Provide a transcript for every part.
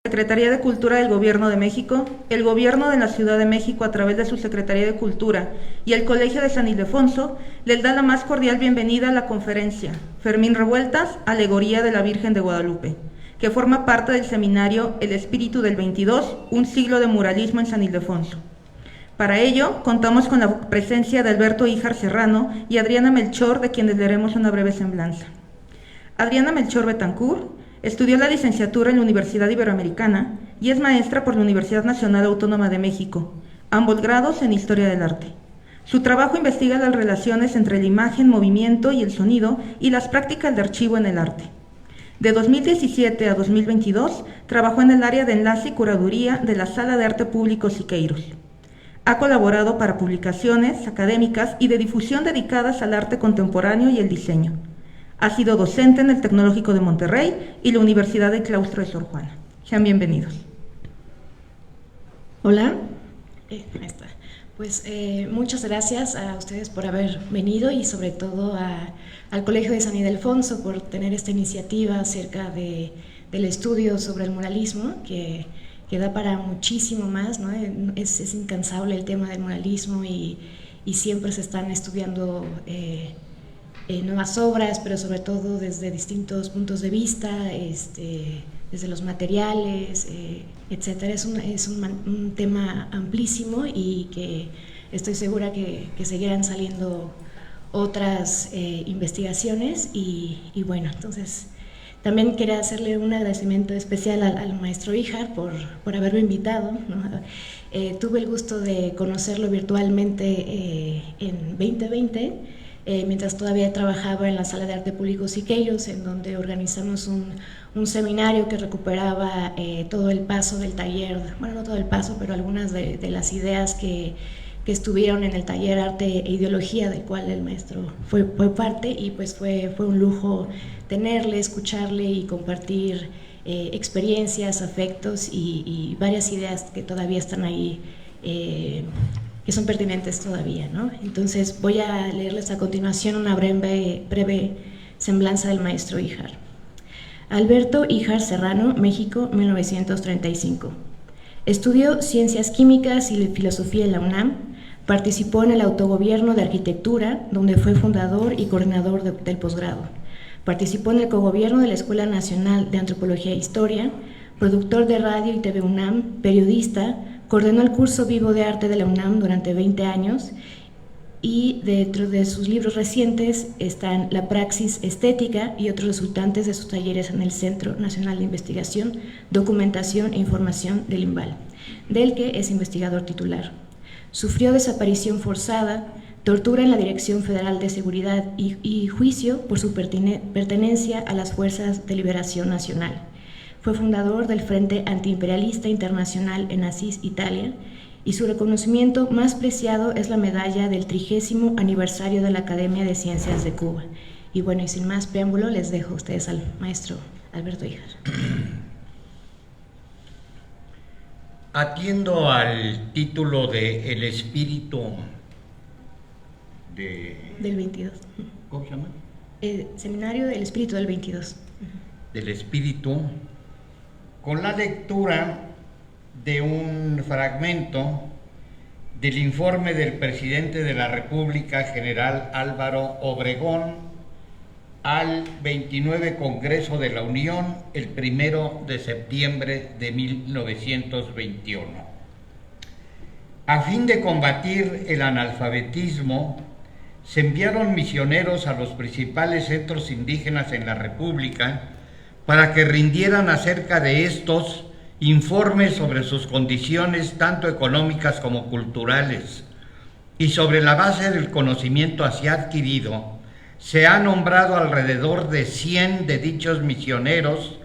Secretaría de Cultura del Gobierno de México, el Gobierno de la Ciudad de México a través de su Secretaría de Cultura y el Colegio de San Ildefonso les da la más cordial bienvenida a la conferencia Fermín Revueltas, Alegoría de la Virgen de Guadalupe, que forma parte del seminario El Espíritu del 22, un siglo de muralismo en San Ildefonso. Para ello, contamos con la presencia de Alberto Híjar Serrano y Adriana Melchor, de quienes leeremos una breve semblanza. Adriana Melchor Betancourt estudió la licenciatura en la Universidad Iberoamericana y es maestra por la Universidad Nacional Autónoma de México, ambos grados en Historia del Arte. Su trabajo investiga las relaciones entre la imagen, movimiento y el sonido y las prácticas de archivo en el arte. De 2017 a 2022, trabajó en el área de enlace y curaduría de la Sala de Arte Público Siqueiros. Ha colaborado para publicaciones académicas y de difusión dedicadas al arte contemporáneo y el diseño. Ha sido docente en el Tecnológico de Monterrey y la Universidad del Claustro de Sor Juana. Sean bienvenidos. Hola. Ahí está. Pues muchas gracias a ustedes por haber venido y sobre todo al Colegio de San Ildefonso por tener esta iniciativa acerca del estudio sobre el muralismo que da para muchísimo más, ¿no? Es incansable el tema del muralismo y siempre se están estudiando nuevas obras, pero sobre todo desde distintos puntos de vista, desde los materiales, etcétera. Es un tema amplísimo y que estoy segura que seguirán saliendo otras investigaciones y bueno, entonces también quería hacerle un agradecimiento especial al maestro Híjar por haberme invitado, ¿no? Tuve el gusto de conocerlo virtualmente en 2020, mientras todavía trabajaba en la Sala de Arte Público Siqueiros, en donde organizamos un seminario que recuperaba todo el paso del taller, bueno, no todo el paso, pero algunas de las ideas que estuvieron en el taller Arte e Ideología, del cual el maestro fue parte, y pues fue un lujo tenerle, escucharle y compartir experiencias, afectos y varias ideas que todavía están ahí, que son pertinentes todavía, ¿no? Entonces voy a leerles a continuación una breve semblanza del maestro Híjar. Alberto Híjar Serrano, México, 1935. Estudió Ciencias Químicas y Filosofía en la UNAM, participó en el autogobierno de Arquitectura, donde fue fundador y coordinador del posgrado. Participó en el cogobierno de la Escuela Nacional de Antropología e Historia, productor de radio y TV UNAM, periodista, coordinó el curso Vivo de Arte de la UNAM durante 20 años y dentro de sus libros recientes están La Praxis Estética y otros resultantes de sus talleres en el Centro Nacional de Investigación, Documentación e Información del IMBAL, del que es investigador titular. Sufrió desaparición forzada, tortura en la Dirección Federal de Seguridad y juicio por su pertenencia a las Fuerzas de Liberación Nacional. Fue fundador del Frente Antiimperialista Internacional en Asís, Italia, y su reconocimiento más preciado es la medalla del 30º aniversario de la Academia de Ciencias de Cuba. Y bueno, y sin más preámbulo, les dejo a ustedes al maestro Alberto Híjar. Atiendo al título de El Espíritu del 22. ¿Cómo se llama? Seminario del Espíritu del 22. Del Espíritu, con la lectura de un fragmento del informe del presidente de la República, general Álvaro Obregón, al 29 Congreso de la Unión, el 1 de septiembre de 1921. A fin de combatir el analfabetismo, se enviaron misioneros a los principales centros indígenas en la República para que rindieran acerca de estos informes sobre sus condiciones tanto económicas como culturales, y sobre la base del conocimiento así adquirido, se ha nombrado alrededor de 100 de dichos misioneros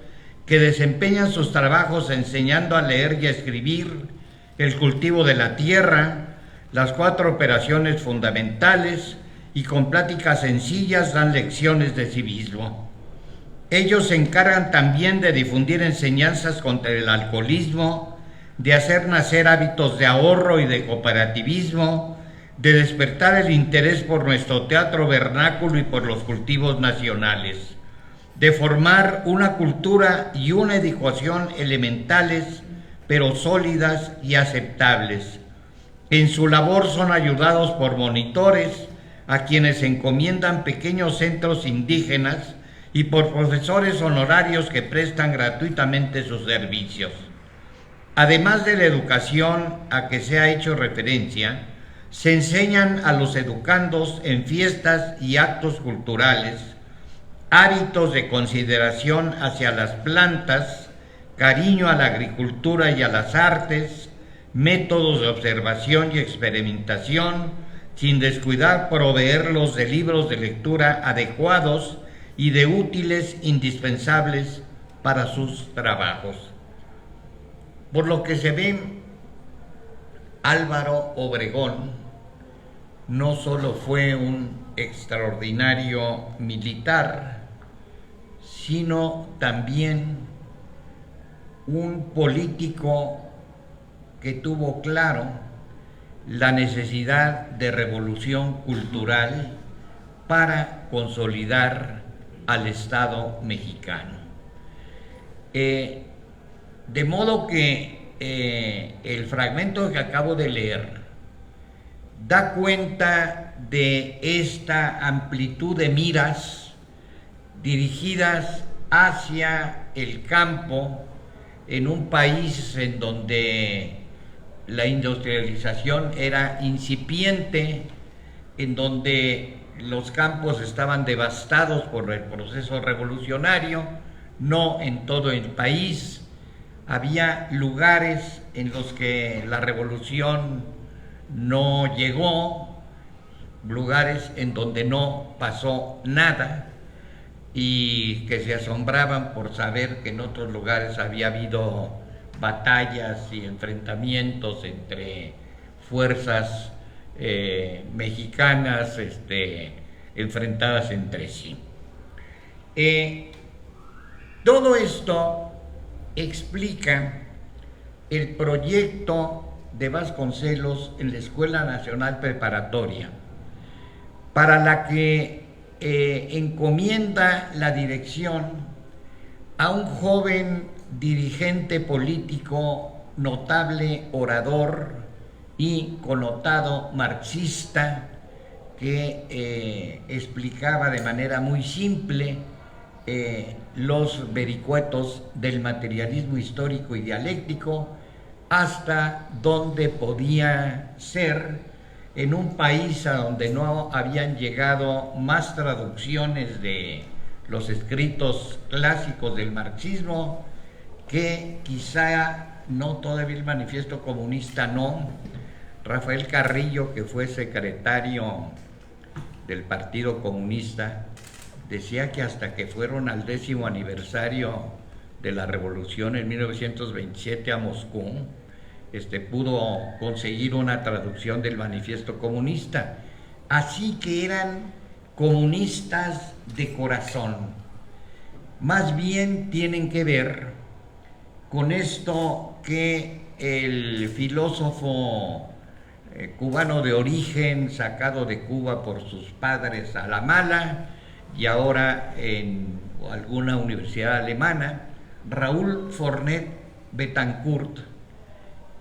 que desempeñan sus trabajos enseñando a leer y a escribir, el cultivo de la tierra, las 4 operaciones fundamentales, y con pláticas sencillas dan lecciones de civismo. Ellos se encargan también de difundir enseñanzas contra el alcoholismo, de hacer nacer hábitos de ahorro y de cooperativismo, de despertar el interés por nuestro teatro vernáculo y por los cultivos nacionales, de formar una cultura y una educación elementales, pero sólidas y aceptables. En su labor son ayudados por monitores, a quienes encomiendan pequeños centros indígenas, y por profesores honorarios que prestan gratuitamente sus servicios. Además de la educación a que se ha hecho referencia, se enseñan a los educandos en fiestas y actos culturales hábitos de consideración hacia las plantas, cariño a la agricultura y a las artes, métodos de observación y experimentación, sin descuidar proveerlos de libros de lectura adecuados y de útiles indispensables para sus trabajos. Por lo que se ve, Álvaro Obregón no solo fue un extraordinario militar, sino también un político que tuvo claro la necesidad de revolución cultural para consolidar al Estado mexicano. De modo que el fragmento que acabo de leer da cuenta de esta amplitud de miras dirigidas hacia el campo en un país en donde la industrialización era incipiente, en donde los campos estaban devastados por el proceso revolucionario, no en todo el país. Había lugares en los que la revolución no llegó, lugares en donde no pasó nada y que se asombraban por saber que en otros lugares había habido batallas y enfrentamientos entre fuerzas mexicanas enfrentadas entre sí. Todo esto explica el proyecto de Vasconcelos en la Escuela Nacional Preparatoria, para la que encomienda la dirección a un joven dirigente político, notable orador y connotado marxista, que explicaba de manera muy simple los vericuetos del materialismo histórico y dialéctico, hasta donde podía ser en un país a donde no habían llegado más traducciones de los escritos clásicos del marxismo, que quizá no todavía el Manifiesto Comunista, no. Rafael Carrillo, que fue secretario del Partido Comunista, decía que hasta que fueron al 10º aniversario de la revolución en 1927 a Moscú, pudo conseguir una traducción del Manifiesto Comunista. Así que eran comunistas de corazón. Más bien tienen que ver con esto que el filósofo cubano de origen, sacado de Cuba por sus padres a la mala, y ahora en alguna universidad alemana, Raúl Fornet Betancourt,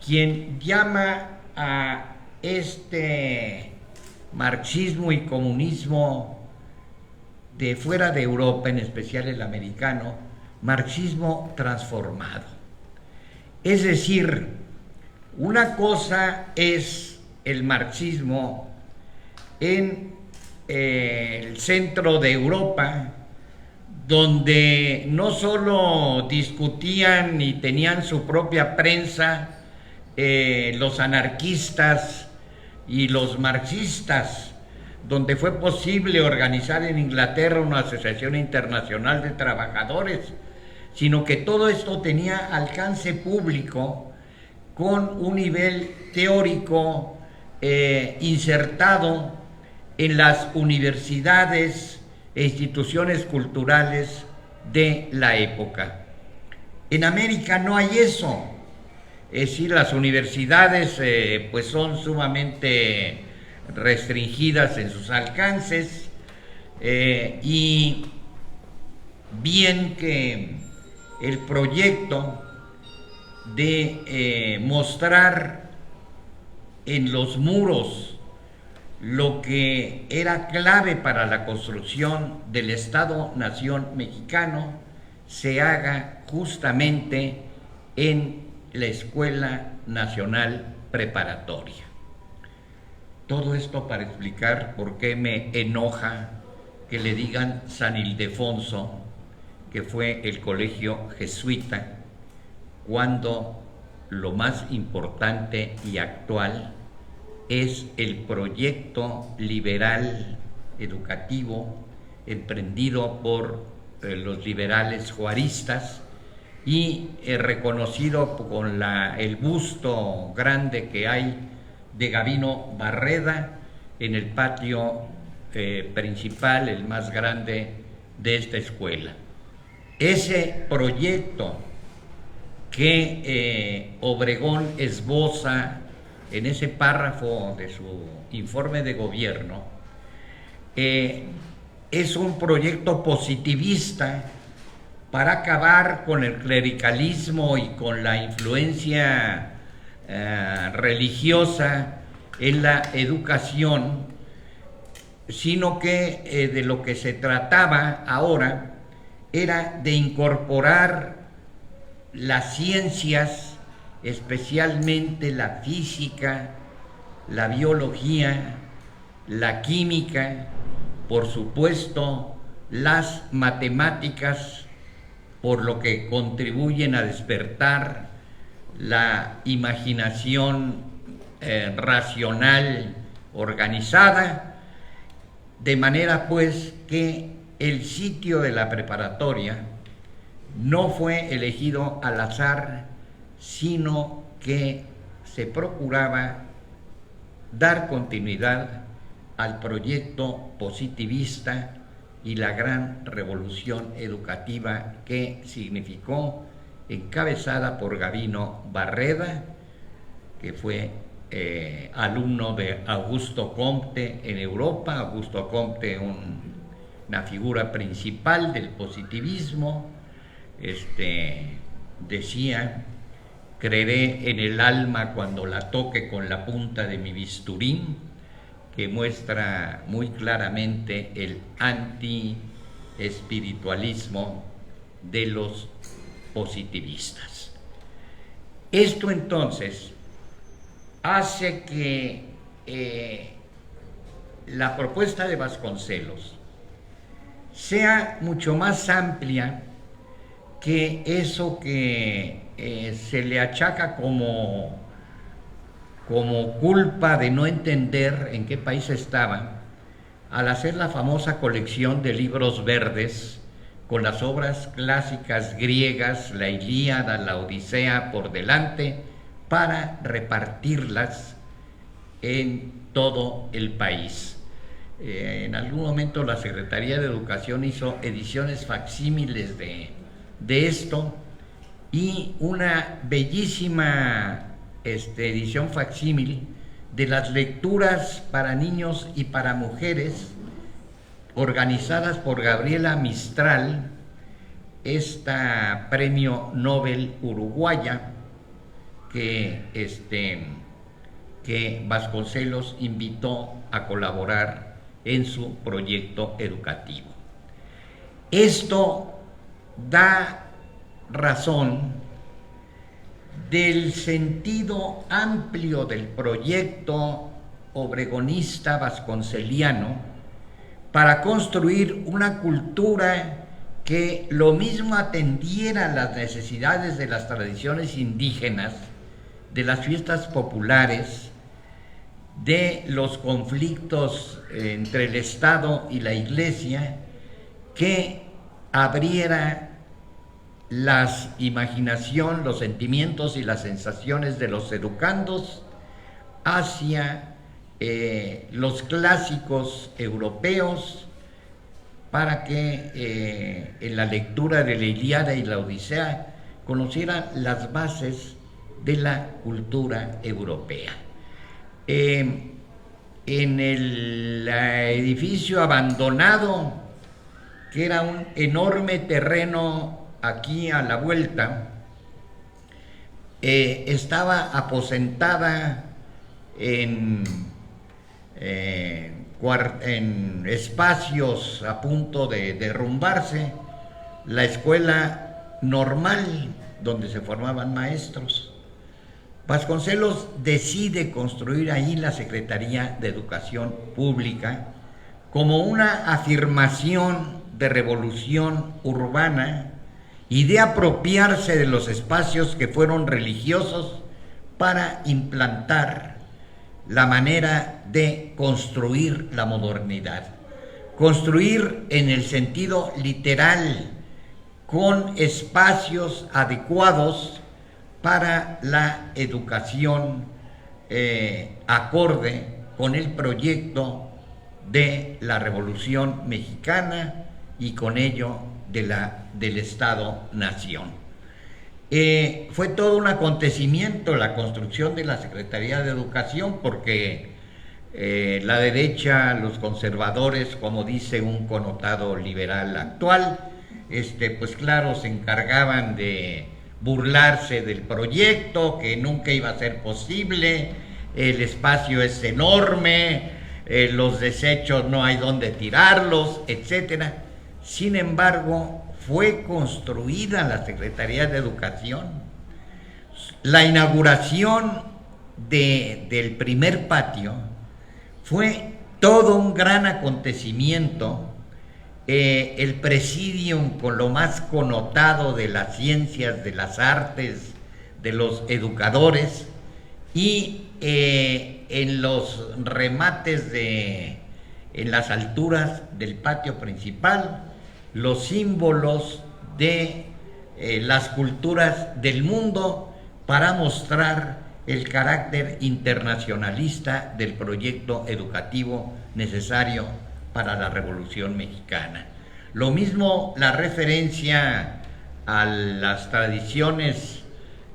quien llama a este marxismo y comunismo de fuera de Europa, en especial el americano, marxismo transformado. Es decir, una cosa es el marxismo en el centro de Europa, donde no solo discutían y tenían su propia prensa los anarquistas y los marxistas, donde fue posible organizar en Inglaterra una asociación internacional de trabajadores, sino que todo esto tenía alcance público con un nivel teórico insertado en las universidades e instituciones culturales de la época. En América no hay eso. Es decir, las universidades pues son sumamente restringidas en sus alcances y bien que el proyecto de mostrar en los muros lo que era clave para la construcción del Estado-Nación mexicano se haga justamente en la Escuela Nacional Preparatoria. Todo esto para explicar por qué me enoja que le digan San Ildefonso, que fue el colegio jesuita, cuando lo más importante y actual es el proyecto liberal educativo emprendido por los liberales juaristas y reconocido con el busto grande que hay de Gavino Barreda en el patio principal, el más grande de esta escuela. Ese proyecto que Obregón esboza en ese párrafo de su informe de gobierno, es un proyecto positivista para acabar con el clericalismo y con la influencia religiosa en la educación, sino que de lo que se trataba ahora era de incorporar las ciencias, especialmente la física, la biología, la química, por supuesto, las matemáticas, por lo que contribuyen a despertar la imaginación racional organizada, de manera pues que el sitio de la preparatoria no fue elegido al azar, sino que se procuraba dar continuidad al proyecto positivista y la gran revolución educativa que significó, encabezada por Gavino Barreda, que fue alumno de Augusto Comte en Europa. Augusto Comte, una figura principal del positivismo, decía: creeré en el alma cuando la toque con la punta de mi bisturí, que muestra muy claramente el anti-espiritualismo de los positivistas. Esto entonces hace que la propuesta de Vasconcelos sea mucho más amplia que eso que se le achaca como culpa de no entender en qué país estaba al hacer la famosa colección de libros verdes con las obras clásicas griegas, la Ilíada, la Odisea por delante, para repartirlas en todo el país. En algún momento la Secretaría de Educación hizo ediciones facsímiles de esto, y una bellísima edición facsímil de las lecturas para niños y para mujeres organizadas por Gabriela Mistral, esta premio Nobel uruguaya que Vasconcelos invitó a colaborar en su proyecto educativo. Esto da razón del sentido amplio del proyecto obregonista vasconceliano para construir una cultura que lo mismo atendiera las necesidades de las tradiciones indígenas, de las fiestas populares, de los conflictos entre el Estado y la Iglesia, que abriera la imaginación, los sentimientos y las sensaciones de los educandos hacia los clásicos europeos, para que en la lectura de la Ilíada y la Odisea conocieran las bases de la cultura europea. En el edificio abandonado que era un enorme terreno aquí a la vuelta, estaba aposentada en espacios a punto de derrumbarse la escuela normal donde se formaban maestros. Vasconcelos decide construir ahí la Secretaría de Educación Pública como una afirmación de revolución urbana y de apropiarse de los espacios que fueron religiosos para implantar la manera de construir la modernidad. Construir en el sentido literal, con espacios adecuados para la educación acorde con el proyecto de la Revolución Mexicana y con ello del Estado-Nación. Fue todo un acontecimiento la construcción de la Secretaría de Educación, porque la derecha, los conservadores, como dice un connotado liberal actual, pues claro, se encargaban de burlarse del proyecto, que nunca iba a ser posible, el espacio es enorme, los desechos no hay dónde tirarlos, etcétera. Sin embargo, fue construida la Secretaría de Educación. La inauguración del primer patio fue todo un gran acontecimiento. El presidium, con lo más connotado de las ciencias, de las artes, de los educadores, y en los remates en las alturas del patio principal, los símbolos de las culturas del mundo, para mostrar el carácter internacionalista del proyecto educativo necesario para la Revolución Mexicana. Lo mismo la referencia a las tradiciones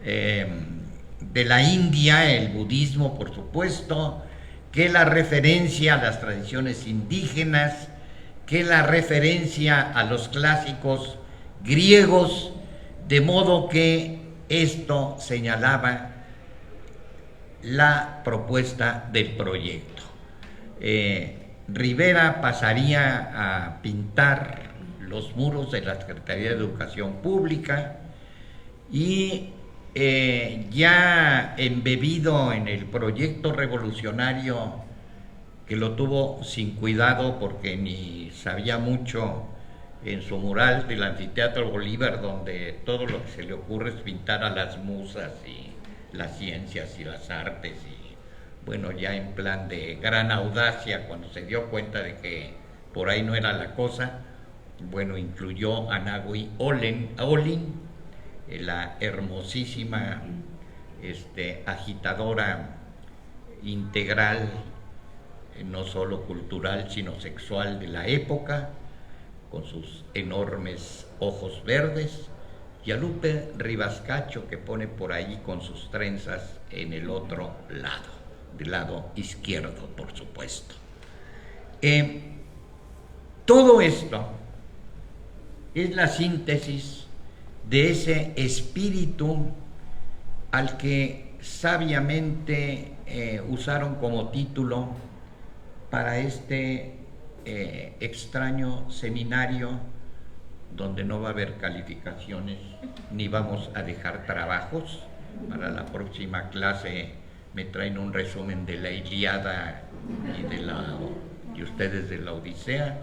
de la India, el budismo por supuesto, que la referencia a las tradiciones indígenas, que la referencia a los clásicos griegos, de modo que esto señalaba la propuesta del proyecto. Rivera pasaría a pintar los muros de la Secretaría de Educación Pública y ya embebido en el proyecto revolucionario, que lo tuvo sin cuidado porque ni sabía mucho, en su mural del Anfiteatro Bolívar, donde todo lo que se le ocurre es pintar a las musas y las ciencias y las artes, y bueno, ya en plan de gran audacia, cuando se dio cuenta de que por ahí no era la cosa, bueno, incluyó a Nahui Olin, la hermosísima agitadora integral, no solo cultural sino sexual de la época, con sus enormes ojos verdes, y a Lupe Rivas Cacho, que pone por ahí con sus trenzas en el otro lado, del lado izquierdo, por supuesto. Todo esto es la síntesis de ese espíritu al que sabiamente usaron como título para este extraño seminario, donde no va a haber calificaciones ni vamos a dejar trabajos. Para la próxima clase me traen un resumen de la Ilíada y ustedes de la Odisea.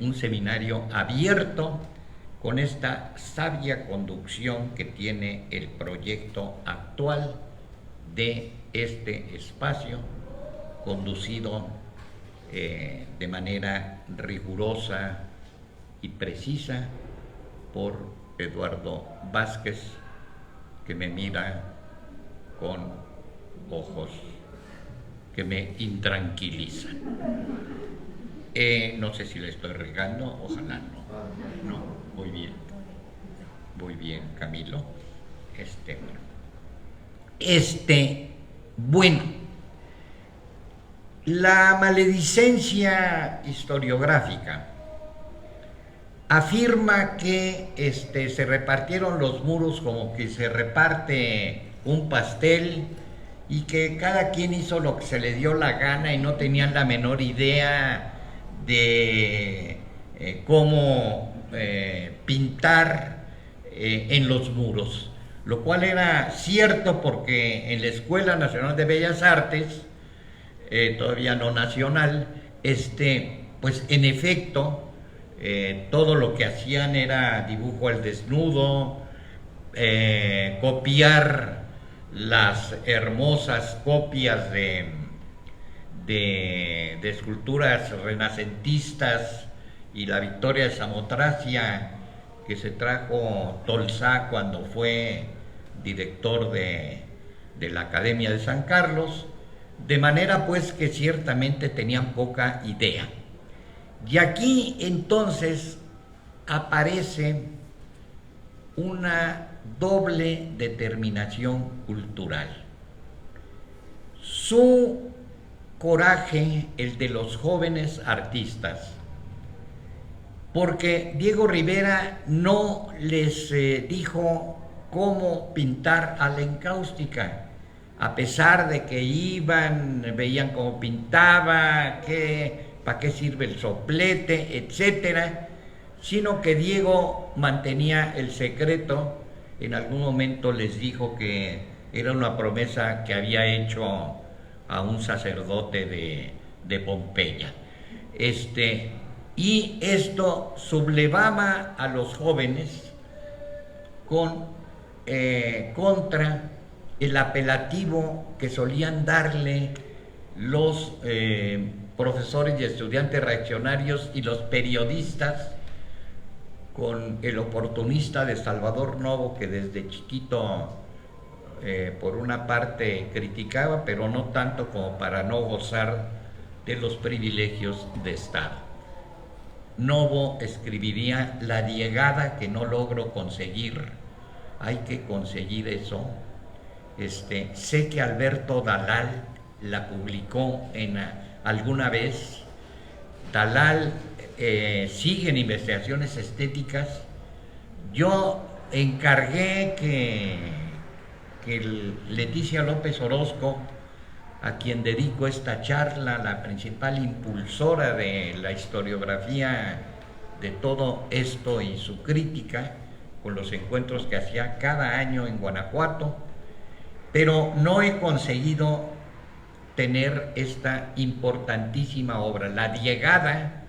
Un seminario abierto con esta sabia conducción que tiene el proyecto actual de este espacio, conducido de manera rigurosa y precisa por Eduardo Vázquez, que me mira con ojos que me intranquilizan. No sé si le estoy regando, ojalá no. No, muy bien, Camilo. Bueno, La maledicencia historiográfica afirma que se repartieron los muros como que se reparte un pastel y que cada quien hizo lo que se le dio la gana y no tenían la menor idea de cómo pintar en los muros, lo cual era cierto porque en la Escuela Nacional de Bellas Artes, todavía no nacional, pues en efecto todo lo que hacían era dibujo al desnudo, copiar las hermosas copias de esculturas renacentistas y la Victoria de Samotracia que se trajo Tolsá cuando fue director de la Academia de San Carlos, de manera pues que ciertamente tenían poca idea. Y aquí entonces aparece una doble determinación cultural. Su coraje, el de los jóvenes artistas, porque Diego Rivera no les dijo cómo pintar a la encáustica, a pesar de que iban, veían cómo pintaba, para qué sirve el soplete, etcétera, sino que Diego mantenía el secreto. En algún momento les dijo que era una promesa que había hecho a un sacerdote de Pompeya. Y esto sublevaba a los jóvenes contra el apelativo que solían darle los profesores y estudiantes reaccionarios y los periodistas, con el oportunista de Salvador Novo, que desde chiquito por una parte criticaba, pero no tanto como para no gozar de los privilegios de Estado. Novo escribiría: la diegada que no logro conseguir, hay que conseguir eso. Sé que Alberto Dalal la publicó alguna vez. Dalal sigue en investigaciones estéticas. Yo encargué que Leticia López Orozco, a quien dedico esta charla, la principal impulsora de la historiografía de todo esto y su crítica, con los encuentros que hacía cada año en Guanajuato, pero no he conseguido tener esta importantísima obra. La Diegada,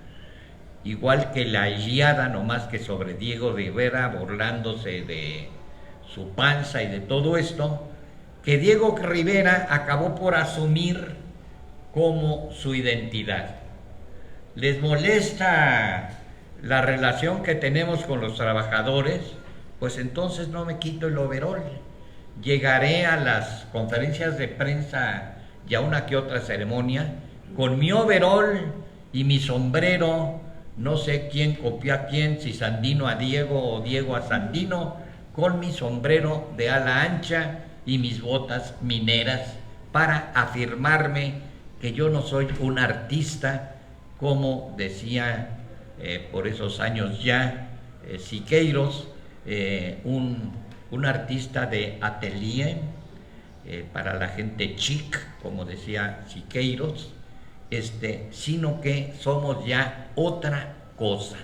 igual que la Ilíada, no más que sobre Diego Rivera, burlándose de su panza y de todo esto, que Diego Rivera acabó por asumir como su identidad. ¿Les molesta la relación que tenemos con los trabajadores? Pues entonces no me quito el overol. Llegaré a las conferencias de prensa y a una que otra ceremonia con mi overol y mi sombrero. No sé quién copió a quién, si Sandino a Diego o Diego a Sandino, con mi sombrero de ala ancha y mis botas mineras, para afirmarme que yo no soy un artista, como decía por esos años ya Siqueiros, un artista de atelier, para la gente chic, como decía Siqueiros, sino que somos ya otra cosa,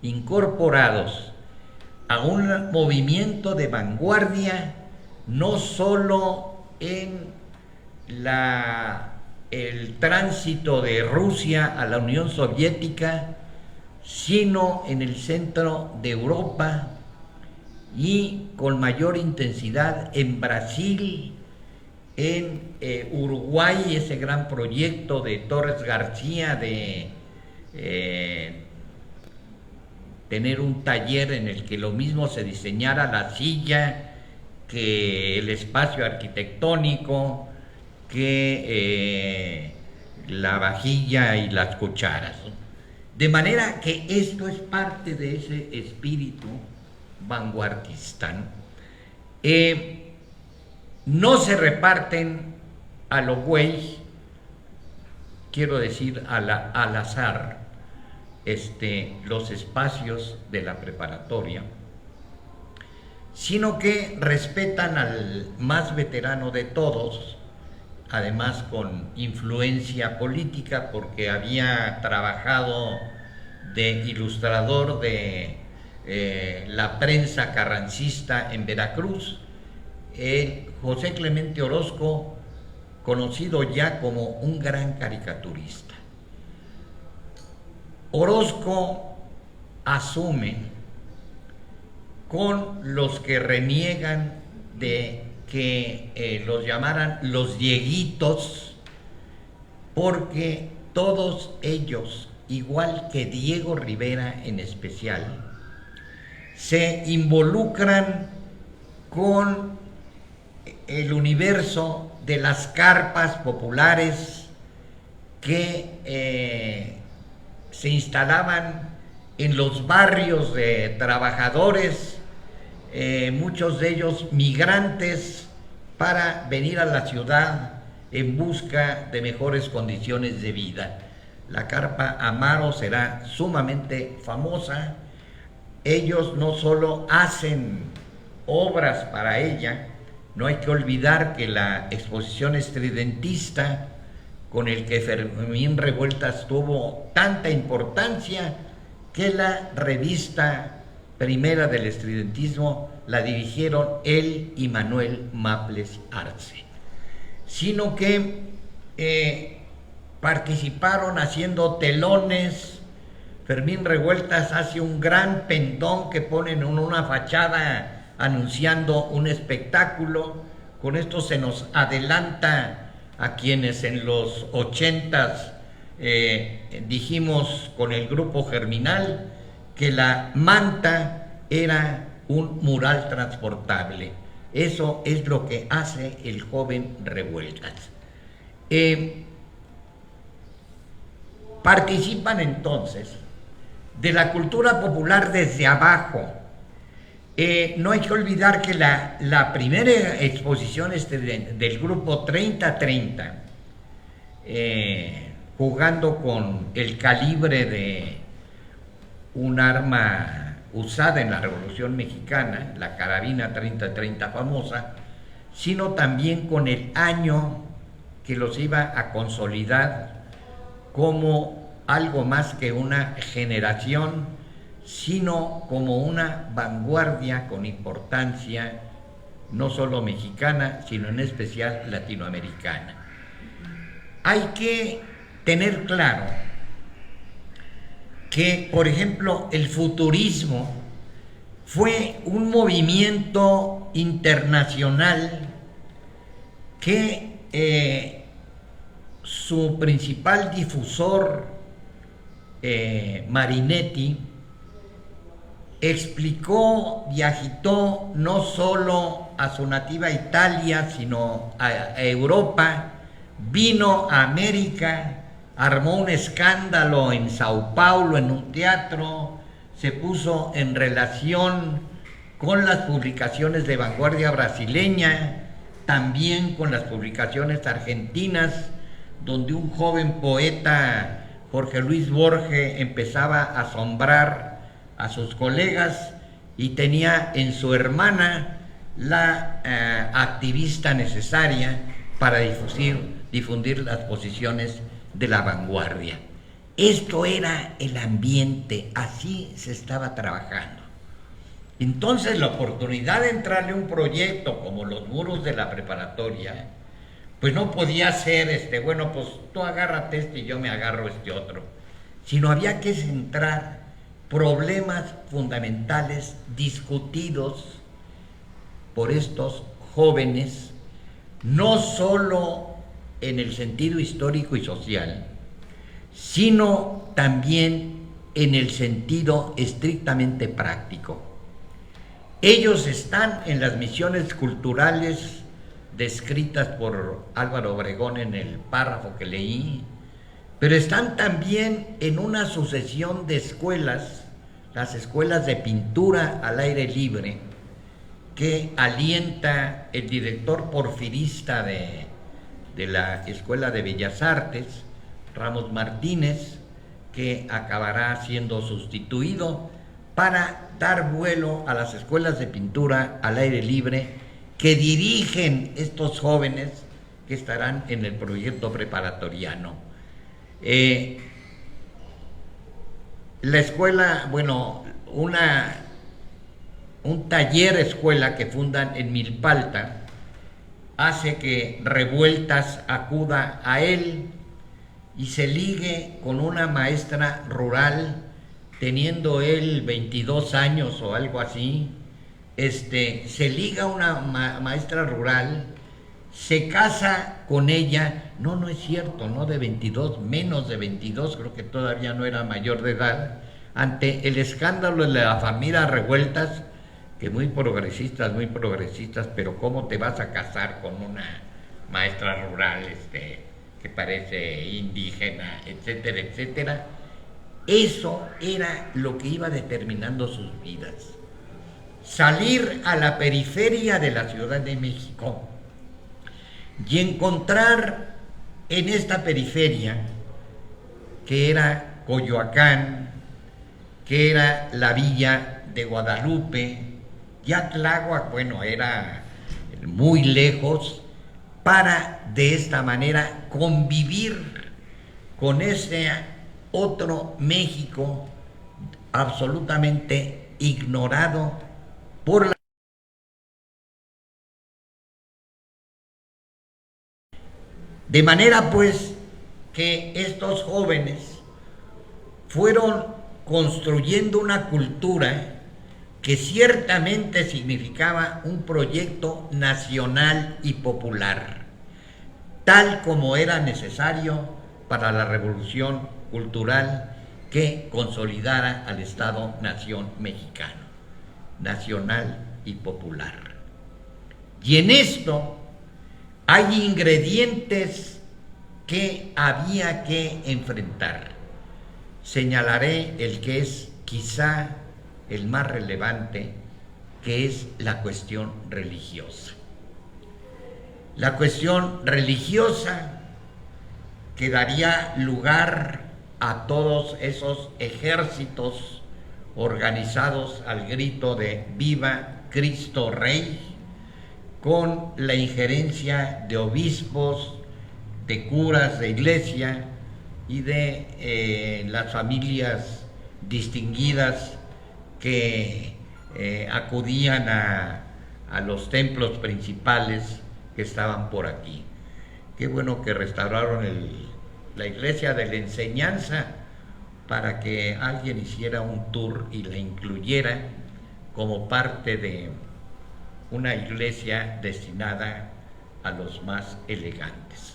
incorporados a un movimiento de vanguardia, no solo en el tránsito de Rusia a la Unión Soviética, sino en el centro de Europa y con mayor intensidad en Brasil, en Uruguay, ese gran proyecto de Torres García de tener un taller en el que lo mismo se diseñara la silla que el espacio arquitectónico, que la vajilla y las cucharas. De manera que esto es parte de ese espíritu vanguardista. No se reparten a lo güey quiero decir al azar, los espacios de la preparatoria, sino que respetan al más veterano de todos, además con influencia política, porque había trabajado de ilustrador de la prensa carrancista en Veracruz, José Clemente Orozco, conocido ya como un gran caricaturista. Orozco asume con los que reniegan de que los llamaran los Dieguitos, porque todos ellos, igual que Diego Rivera en especial, se involucran con el universo de las carpas populares que se instalaban en los barrios de trabajadores, muchos de ellos migrantes, para venir a la ciudad en busca de mejores condiciones de vida. La carpa Amaro será sumamente famosa. Ellos no solo hacen obras para ella, no hay que olvidar que la exposición estridentista, con el que Fermín Revueltas tuvo tanta importancia, que la revista primera del estridentismo la dirigieron él y Manuel Maples Arce, sino que participaron haciendo telones. Fermín Revueltas hace un gran pendón que ponen en una fachada anunciando un espectáculo. Con esto se nos adelanta a quienes en los 80s dijimos con el grupo Germinal que la manta era un mural transportable. Eso es lo que hace el joven Revueltas. Participan entonces de la cultura popular desde abajo. No hay que olvidar que la primera exposición del grupo 30-30, jugando con el calibre de un arma usada en la Revolución Mexicana, la carabina 30-30 famosa, sino también con el año que los iba a consolidar como algo más que una generación, sino como una vanguardia con importancia no solo mexicana, sino en especial latinoamericana. Hay que tener claro que, por ejemplo, el futurismo fue un movimiento internacional que su principal difusor, Marinetti, explicó y agitó no solo a su nativa Italia, sino a Europa, vino a América, armó un escándalo en Sao Paulo en un teatro, se puso en relación con las publicaciones de vanguardia brasileña, también con las publicaciones argentinas, donde un joven poeta, Jorge Luis Borges, empezaba a asombrar a sus colegas y tenía en su hermana la activista necesaria para difundir las posiciones de la vanguardia. Esto era el ambiente, así se estaba trabajando. Entonces la oportunidad de entrarle a un proyecto como los muros de la preparatoria, pues no podía ser bueno, pues tú agárrate este y yo me agarro este otro, sino había que centrar problemas fundamentales discutidos por estos jóvenes, no solo en el sentido histórico y social, sino también en el sentido estrictamente práctico. Ellos están en las misiones culturales descritas por Álvaro Obregón en el párrafo que leí, pero están también en una sucesión de escuelas, las escuelas de pintura al aire libre, que alienta el director porfirista de la Escuela de Bellas Artes, Ramos Martínez, que acabará siendo sustituido para dar vuelo a las escuelas de pintura al aire libre que dirigen estos jóvenes que estarán en el proyecto preparatoriano. La escuela, bueno, un taller escuela que fundan en Milpalta hace que Revueltas acuda a él y se ligue con una maestra rural, teniendo él 22 años o algo así. Se liga una maestra rural, se casa con ella, no es cierto, no de 22, menos de 22, creo que todavía no era mayor de edad, ante el escándalo de la familia Revueltas, que muy progresistas, pero ¿cómo te vas a casar con una maestra rural que parece indígena, etcétera, etcétera? Eso era lo que iba determinando sus vidas. Salir a la periferia de la Ciudad de México y encontrar en esta periferia, que era Coyoacán, que era la villa de Guadalupe, ya Tláhuac, bueno, era muy lejos, para de esta manera convivir con ese otro México absolutamente ignorado por la... De manera pues que estos jóvenes fueron construyendo una cultura que ciertamente significaba un proyecto nacional y popular, tal como era necesario para la revolución cultural que consolidara al Estado-Nación mexicano, nacional y popular. Y en esto hay ingredientes que había que enfrentar. Señalaré el que es quizá el más relevante, que es la cuestión religiosa. La cuestión religiosa que daría lugar a todos esos ejércitos organizados al grito de ¡Viva Cristo Rey!, con la injerencia de obispos, de curas de iglesia y de las familias distinguidas que acudían a los templos principales que estaban por aquí. Qué bueno que restauraron la iglesia de la enseñanza para que alguien hiciera un tour y la incluyera como parte de una iglesia destinada a los más elegantes.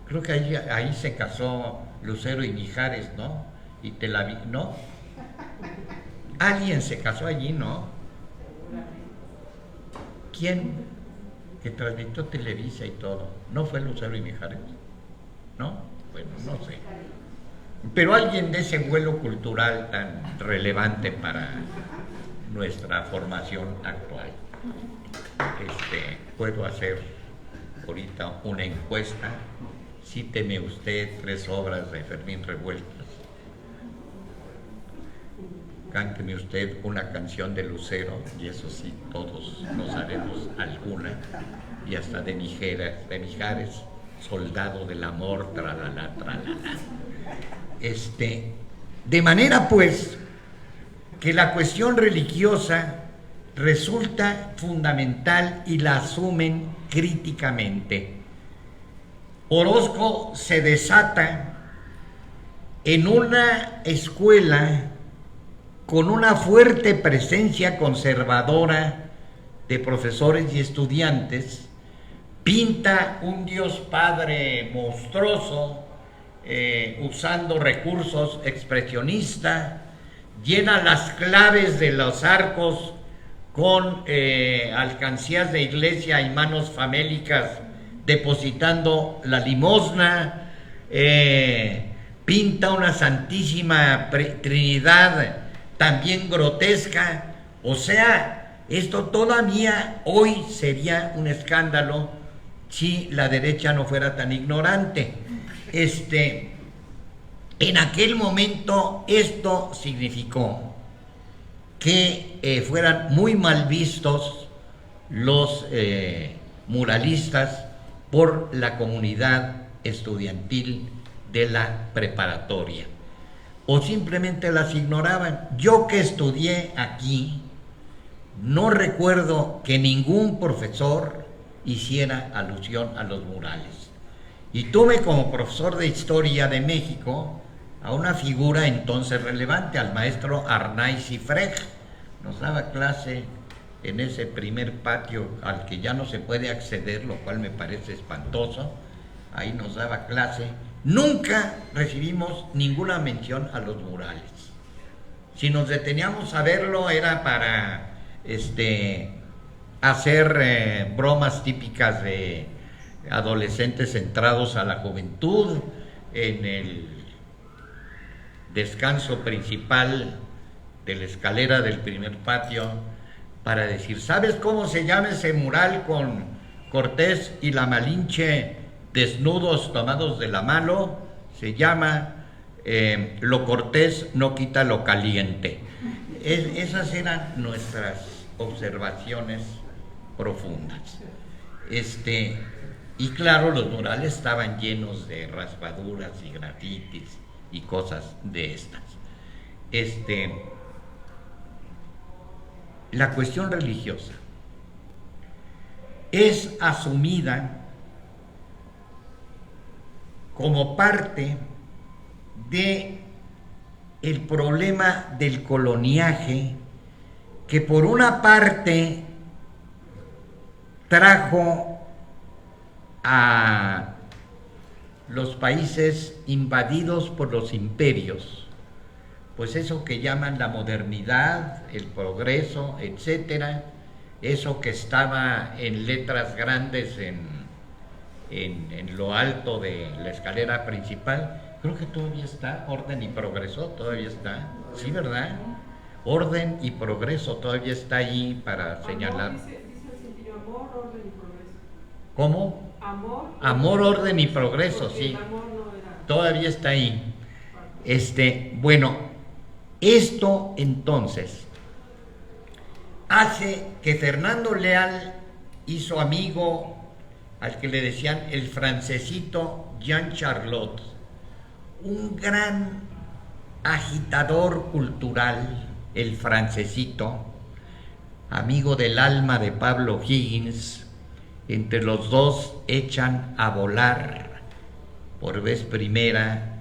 Creo que ahí se casó Lucero y Mijares, ¿no? Y ¿no? Alguien se casó allí, ¿no? ¿Quién? Que transmitió Televisa y todo. ¿No fue Lucero y Mijares? ¿No? Bueno, no sé. Pero alguien de ese vuelo cultural tan relevante para nuestra formación actual. Puedo hacer ahorita una encuesta. Cíteme usted 3 obras de Fermín Revueltas. Cánteme usted una canción de Lucero, y eso sí, todos nos haremos alguna, y hasta de Mijares, Soldado del Amor, tralala, tralala. De manera pues que la cuestión religiosa resulta fundamental y la asumen críticamente. Orozco se desata en una escuela con una fuerte presencia conservadora de profesores y estudiantes, pinta un Dios Padre monstruoso, usando recursos expresionistas, llena las claves de los arcos con alcancías de iglesia y manos famélicas depositando la limosna, pinta una Santísima Trinidad también grotesca. O sea, esto todavía hoy sería un escándalo si la derecha no fuera tan ignorante. En aquel momento esto significó que fueran muy mal vistos los muralistas por la comunidad estudiantil de la preparatoria, o simplemente las ignoraban. Yo que estudié aquí, no recuerdo que ningún profesor hiciera alusión a los murales. Y tuve como profesor de Historia de México a una figura entonces relevante, al maestro Arnaiz Ifrej. Nos daba clase en ese primer patio al que ya no se puede acceder, lo cual me parece espantoso. Ahí nos daba clase. Nunca recibimos ninguna mención a los murales. Si nos deteníamos a verlo era para hacer bromas típicas de adolescentes centrados a la juventud en el descanso principal de la escalera del primer patio, para decir: ¿sabes cómo se llama ese mural con Cortés y la Malinche desnudos tomados de la mano? Se llama Lo Cortés no quita lo caliente. Esas eran nuestras observaciones profundas. Y claro, los murales estaban llenos de raspaduras y grafitis y cosas de estas. La cuestión religiosa es asumida como parte de el problema del coloniaje, que por una parte trajo a los países invadidos por los imperios, pues eso que llaman la modernidad, el progreso, etcétera, eso que estaba en letras grandes en lo alto de la escalera principal, creo que todavía está, orden y progreso, todavía está, sí, ¿verdad? Orden y progreso todavía está ahí para señalar. Dice el sentido amor, orden y progreso. ¿Cómo? Amor, orden y progreso, sí. El amor no era... Todavía está ahí. Bueno, esto entonces hace que Fernando Leal y su amigo, al que le decían el francesito Jean Charlot, un gran agitador cultural, el francesito, amigo del alma de Pablo Higgins, entre los dos echan a volar por vez primera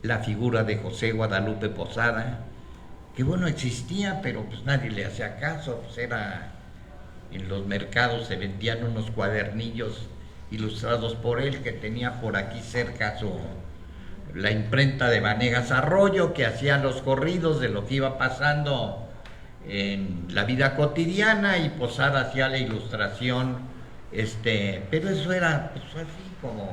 la figura de José Guadalupe Posada, que bueno, existía, pero pues nadie le hacía caso, pues era, en los mercados se vendían unos cuadernillos ilustrados por él, que tenía por aquí cerca la imprenta de Vanegas Arroyo, que hacía los corridos de lo que iba pasando en la vida cotidiana, y Posada hacía la ilustración, pero eso era pues así como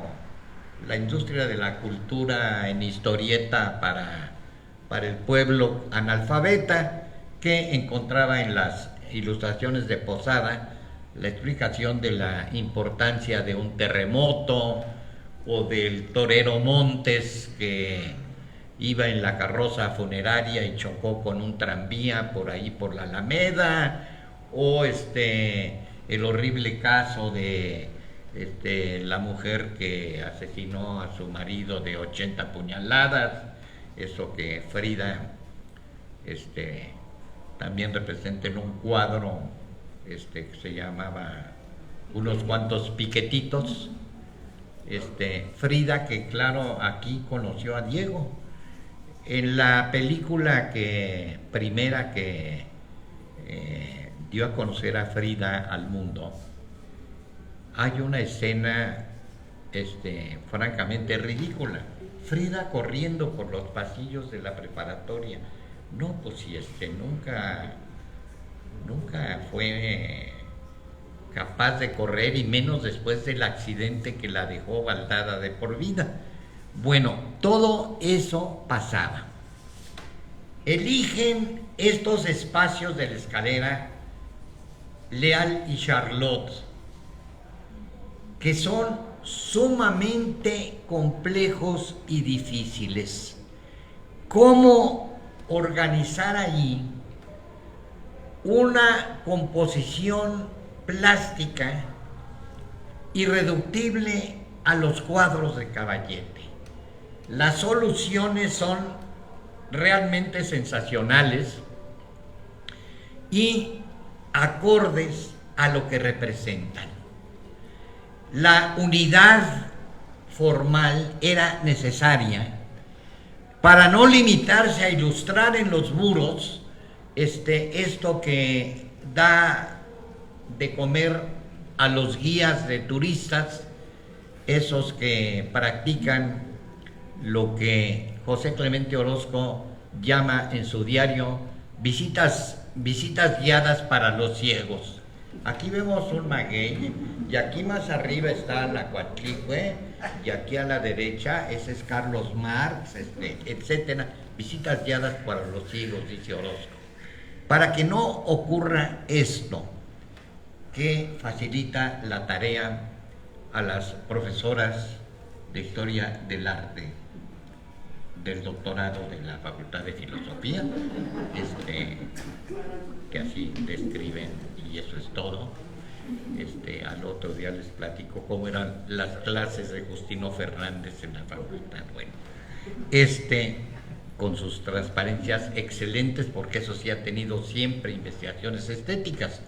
la industria de la cultura en historieta para el pueblo analfabeta, que encontraba en las ilustraciones de Posada la explicación de la importancia de un terremoto, o del torero Montes que iba en la carroza funeraria y chocó con un tranvía por ahí por la Alameda, o el horrible caso de la mujer que asesinó a su marido de 80 puñaladas, eso que Frida también representa en un cuadro que se llamaba Unos cuantos piquetitos. Frida, que claro, aquí conoció a Diego. En la película primera que dio a conocer a Frida al mundo, hay una escena francamente ridícula. Frida corriendo por los pasillos de la preparatoria. No, pues si nunca fue capaz de correr, y menos después del accidente que la dejó baldada de por vida. Bueno, todo eso pasaba. Eligen estos espacios de la escalera Leal y Charlot, que son sumamente complejos y difíciles. cómo organizar allí una composición plástica irreductible a los cuadros de Caballete. Las soluciones son realmente sensacionales y acordes a lo que representan. La unidad formal era necesaria para no limitarse a ilustrar en los muros esto que da de comer a los guías de turistas, esos que practican lo que José Clemente Orozco llama en su diario visitas guiadas para los ciegos. Aquí vemos un maguey y aquí más arriba está la Coatlicue y aquí a la derecha ese es Carlos Marx, etcétera. Visitas guiadas para los ciegos, dice Orozco. Para que no ocurra esto, que facilita la tarea a las profesoras de Historia del Arte del doctorado de la Facultad de Filosofía, que así describen, y eso es todo. Al otro día les platico cómo eran las clases de Justino Fernández en la facultad. Bueno, con sus transparencias excelentes, porque eso sí ha tenido siempre investigaciones estéticas,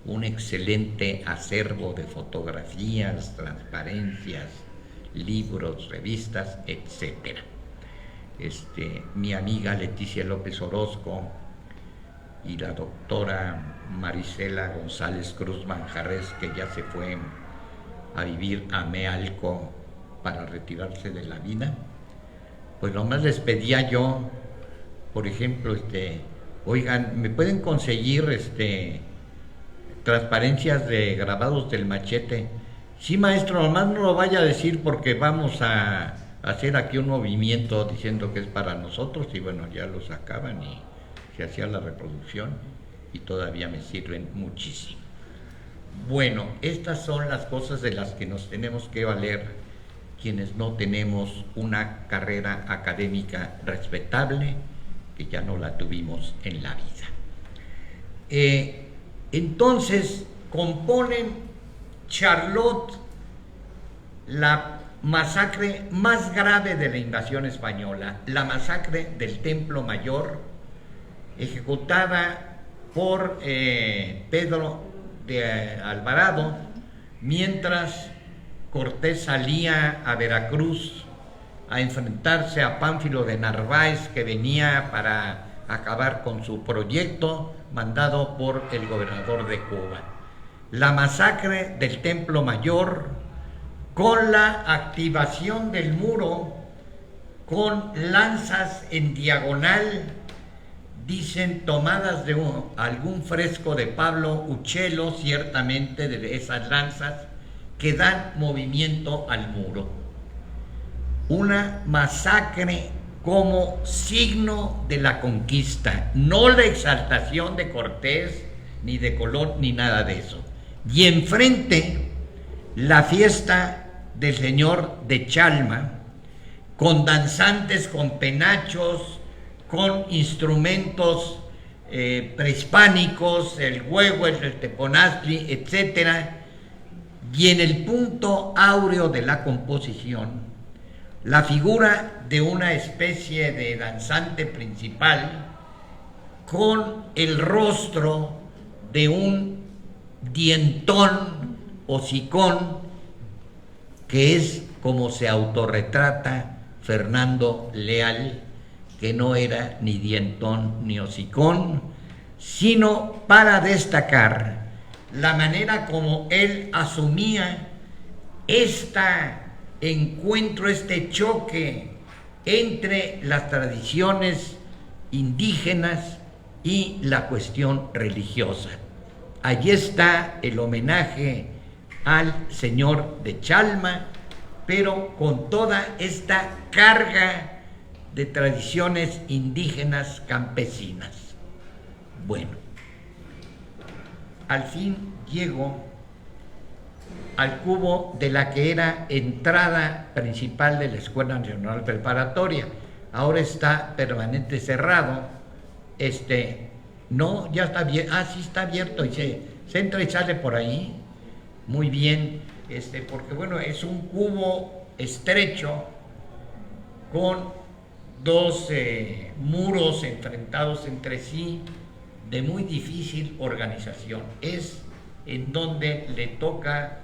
un excelente acervo de fotografías, transparencias, libros, revistas, etcétera. Mi amiga Leticia López Orozco y la doctora Marisela González Cruz Manjarres, que ya se fue a vivir a Mealco para retirarse de la vida, pues nomás les pedía yo, por ejemplo, oigan, ¿me pueden conseguir transparencias de grabados del Machete? Sí, maestro, nomás no lo vaya a decir porque vamos a hacer aquí un movimiento diciendo que es para nosotros, y bueno, ya lo sacaban y se hacía la reproducción y todavía me sirven muchísimo. Bueno, estas son las cosas de las que nos tenemos que valer quienes no tenemos una carrera académica respetable, que ya no la tuvimos en la vida. Entonces componen Charlot la masacre más grave de la invasión española, la masacre del Templo Mayor, ejecutada por Pedro de Alvarado, mientras Cortés salía a Veracruz a enfrentarse a Pánfilo de Narváez, que venía para acabar con su proyecto mandado por el gobernador de Cuba. La masacre del Templo Mayor, con la activación del muro, con lanzas en diagonal, dicen tomadas de algún fresco de Pablo Uccello, ciertamente de esas lanzas, que dan movimiento al muro. Una masacre como signo de la conquista, no la exaltación de Cortés, ni de Colón, ni nada de eso. Y enfrente, la fiesta del señor de Chalma, con danzantes, con penachos, con instrumentos prehispánicos, el huevo, el teponazli, etcétera. Y en el punto áureo de la composición, la figura de una especie de danzante principal con el rostro de un dientón hocicón, que es como se autorretrata Fernando Leal, que no era ni dientón ni hocicón, sino para destacar la manera como él asumía este encuentro, este choque entre las tradiciones indígenas y la cuestión religiosa. Allí está el homenaje al señor de Chalma, pero con toda esta carga de tradiciones indígenas campesinas. Bueno, al fin llego al cubo de la que era entrada principal de la Escuela Nacional Preparatoria. ahora está permanente cerrado. No, ya está bien, sí está abierto y se entra y sale por ahí, muy bien, porque bueno, es un cubo estrecho con dos muros enfrentados entre sí, de muy difícil organización. Es en donde le toca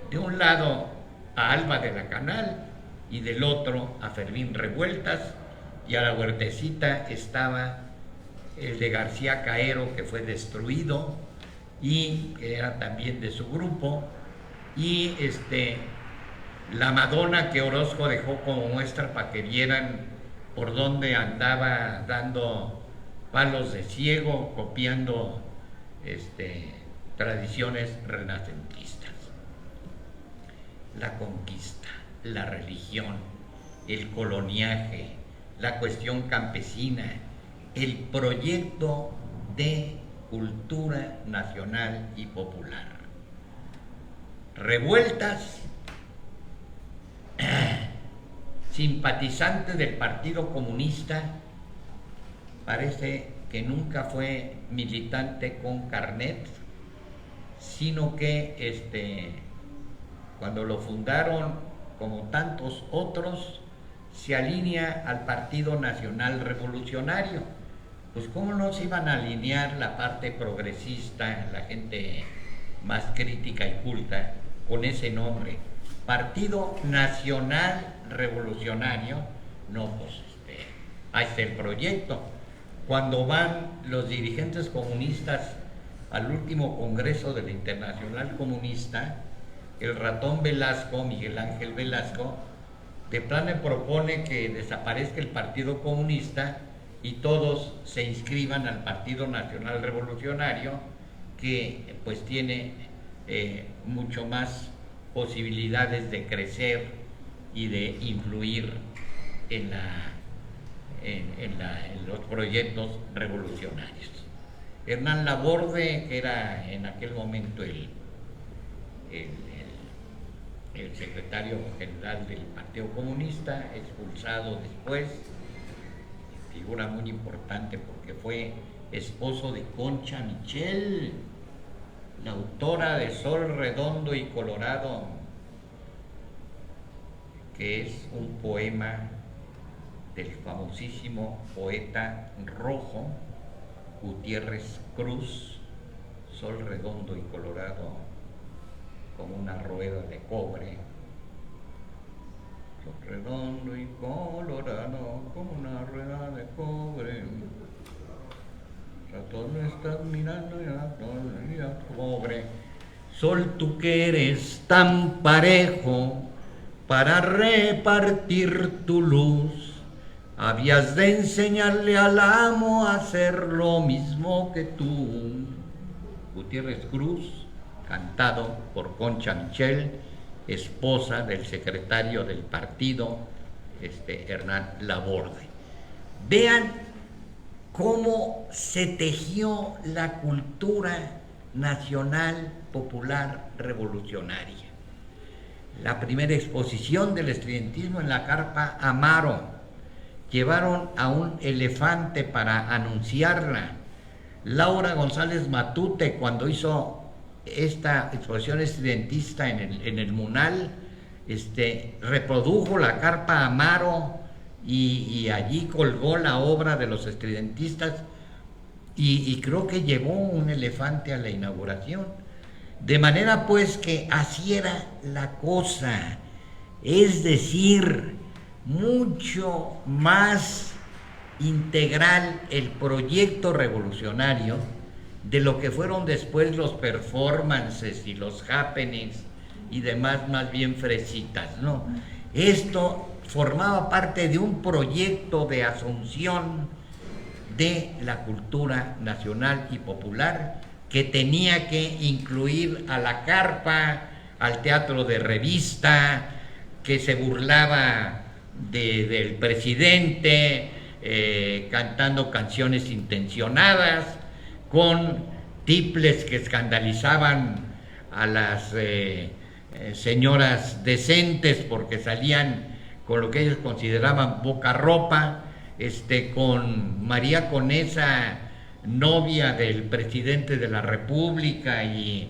de un lado a Alba de la Canal y del otro a Fermín Revueltas, y a la huertecita estaba el de García Caero, que fue destruido y que era también de su grupo, y la Madonna que Orozco dejó como muestra para que vieran por dónde andaba dando palos de ciego, copiando tradiciones renacentistas. La conquista, la religión, el coloniaje, la cuestión campesina, el proyecto de cultura nacional y popular. Revueltas, simpatizante del Partido Comunista, parece que nunca fue militante con carnet, sino que cuando lo fundaron, como tantos otros, se alinea al Partido Nacional Revolucionario. Pues cómo no se iban a alinear la parte progresista, la gente más crítica y culta, con ese nombre, Partido Nacional Revolucionario. No, pues ahí está el proyecto. Cuando van los dirigentes comunistas al último congreso de la Internacional Comunista, el ratón Velasco, Miguel Ángel Velasco, de plano propone que desaparezca el Partido Comunista y todos se inscriban al Partido Nacional Revolucionario, que pues tiene mucho más posibilidades de crecer y de influir en los proyectos revolucionarios. Hernán Laborde, que era en aquel momento el secretario general del Partido Comunista, expulsado después, figura muy importante porque fue esposo de Concha Michel, la autora de Sol Redondo y Colorado, que es un poema del famosísimo poeta rojo Gutiérrez Cruz. Sol redondo y colorado como una rueda de cobre. Sol redondo y colorado como una rueda de cobre. Ratón me estás mirando y a pobre. Sol, tú que eres tan parejo para repartir tu luz, habías de enseñarle al amo a hacer lo mismo que tú. Gutiérrez Cruz, cantado por Concha Michel, esposa del secretario del partido, Hernán Laborde. Vean cómo se tejió la cultura nacional popular revolucionaria. La primera exposición del estudiantismo en la Carpa Amaro. Llevaron a un elefante para anunciarla. Laura González Matute, cuando hizo esta exposición estudiantista en el Munal, reprodujo la Carpa Amaro y allí colgó la obra de los estudiantistas y creo que llevó un elefante a la inauguración. De manera pues que así era la cosa, es decir, mucho más integral el proyecto revolucionario de lo que fueron después los performances y los happenings y demás, más bien fresitas, ¿no? Esto formaba parte de un proyecto de asunción de la cultura nacional y popular que tenía que incluir a la carpa, al teatro de revista, que se burlaba del presidente, cantando canciones intencionadas, con tiples que escandalizaban a las señoras decentes porque salían con lo que ellos consideraban Bocarropa, con María Conesa, novia del presidente de la República y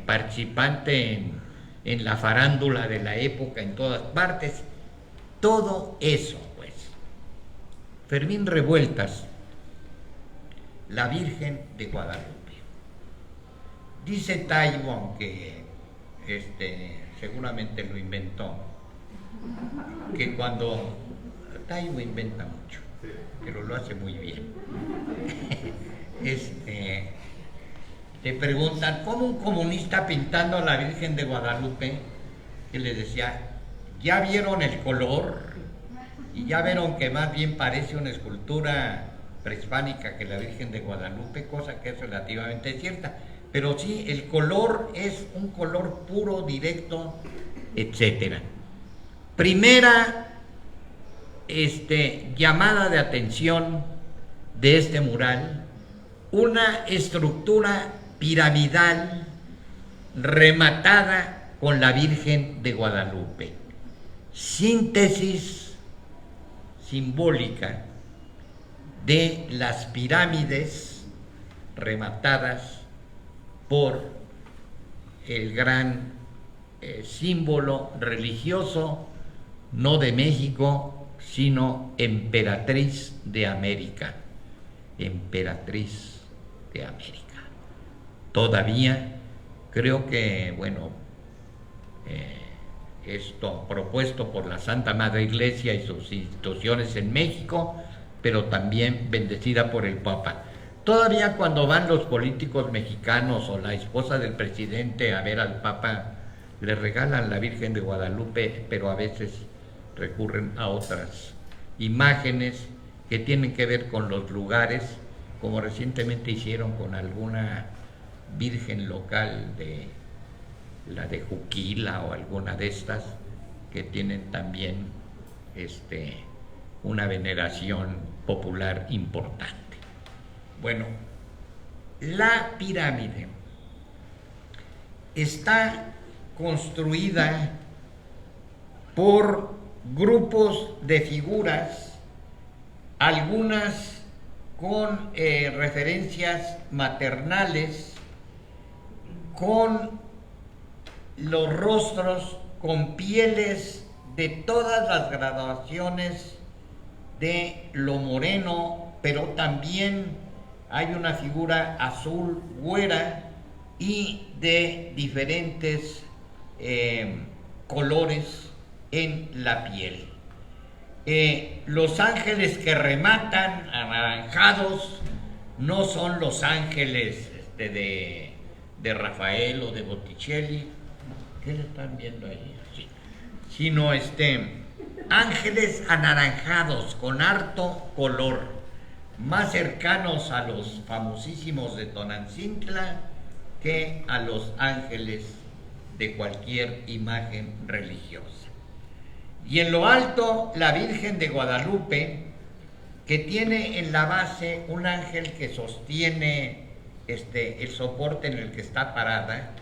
participante en la farándula de la época en todas partes. Todo eso, pues. Fermín Revueltas, la Virgen de Guadalupe. Dice Taibo, aunque seguramente lo inventó, que cuando Taibo inventa mucho, pero lo hace muy bien. Le preguntan cómo un comunista pintando a la Virgen de Guadalupe, que le decía, ¿ya vieron el color? Y ya vieron que más bien parece una escultura prehispánica que la Virgen de Guadalupe, cosa que es relativamente cierta. Pero sí, el color es un color puro, directo, etcétera. Primera llamada de atención de este mural, una estructura piramidal rematada con la Virgen de Guadalupe. Síntesis simbólica de las pirámides rematadas por el gran símbolo religioso, no de México, sino emperatriz de América. Emperatriz de América. Todavía creo que, bueno, esto propuesto por la Santa Madre Iglesia y sus instituciones en México, pero también bendecida por el Papa. Todavía cuando van los políticos mexicanos o la esposa del presidente a ver al Papa, le regalan la Virgen de Guadalupe, pero a veces recurren a otras imágenes que tienen que ver con los lugares, como recientemente hicieron con alguna virgen local de la de Juquila o alguna de estas, que tienen también una veneración popular importante. Bueno, la pirámide está construida por grupos de figuras, algunas con referencias maternales, con los rostros con pieles de todas las graduaciones de lo moreno, pero también hay una figura azul güera y de diferentes colores en la piel. Los ángeles que rematan anaranjados no son los ángeles de Rafael o de Botticelli. ¿Qué le están viendo ahí? Sí. Sino ángeles anaranjados con harto color, más cercanos a los famosísimos de Tonantzintla que a los ángeles de cualquier imagen religiosa. Y en lo alto, la Virgen de Guadalupe, que tiene en la base un ángel que sostiene el soporte en el que está parada.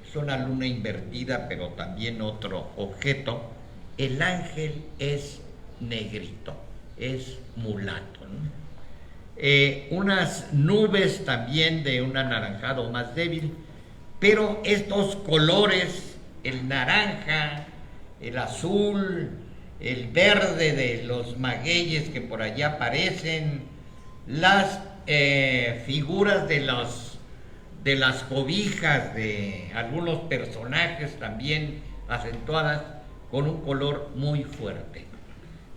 Es una luna invertida, pero también otro objeto. El ángel es negrito, es mulato, ¿no? Unas nubes también de un anaranjado más débil, pero estos colores, el naranja, el azul, el verde de los magueyes que por allá aparecen, las figuras de las cobijas de algunos personajes también acentuadas con un color muy fuerte.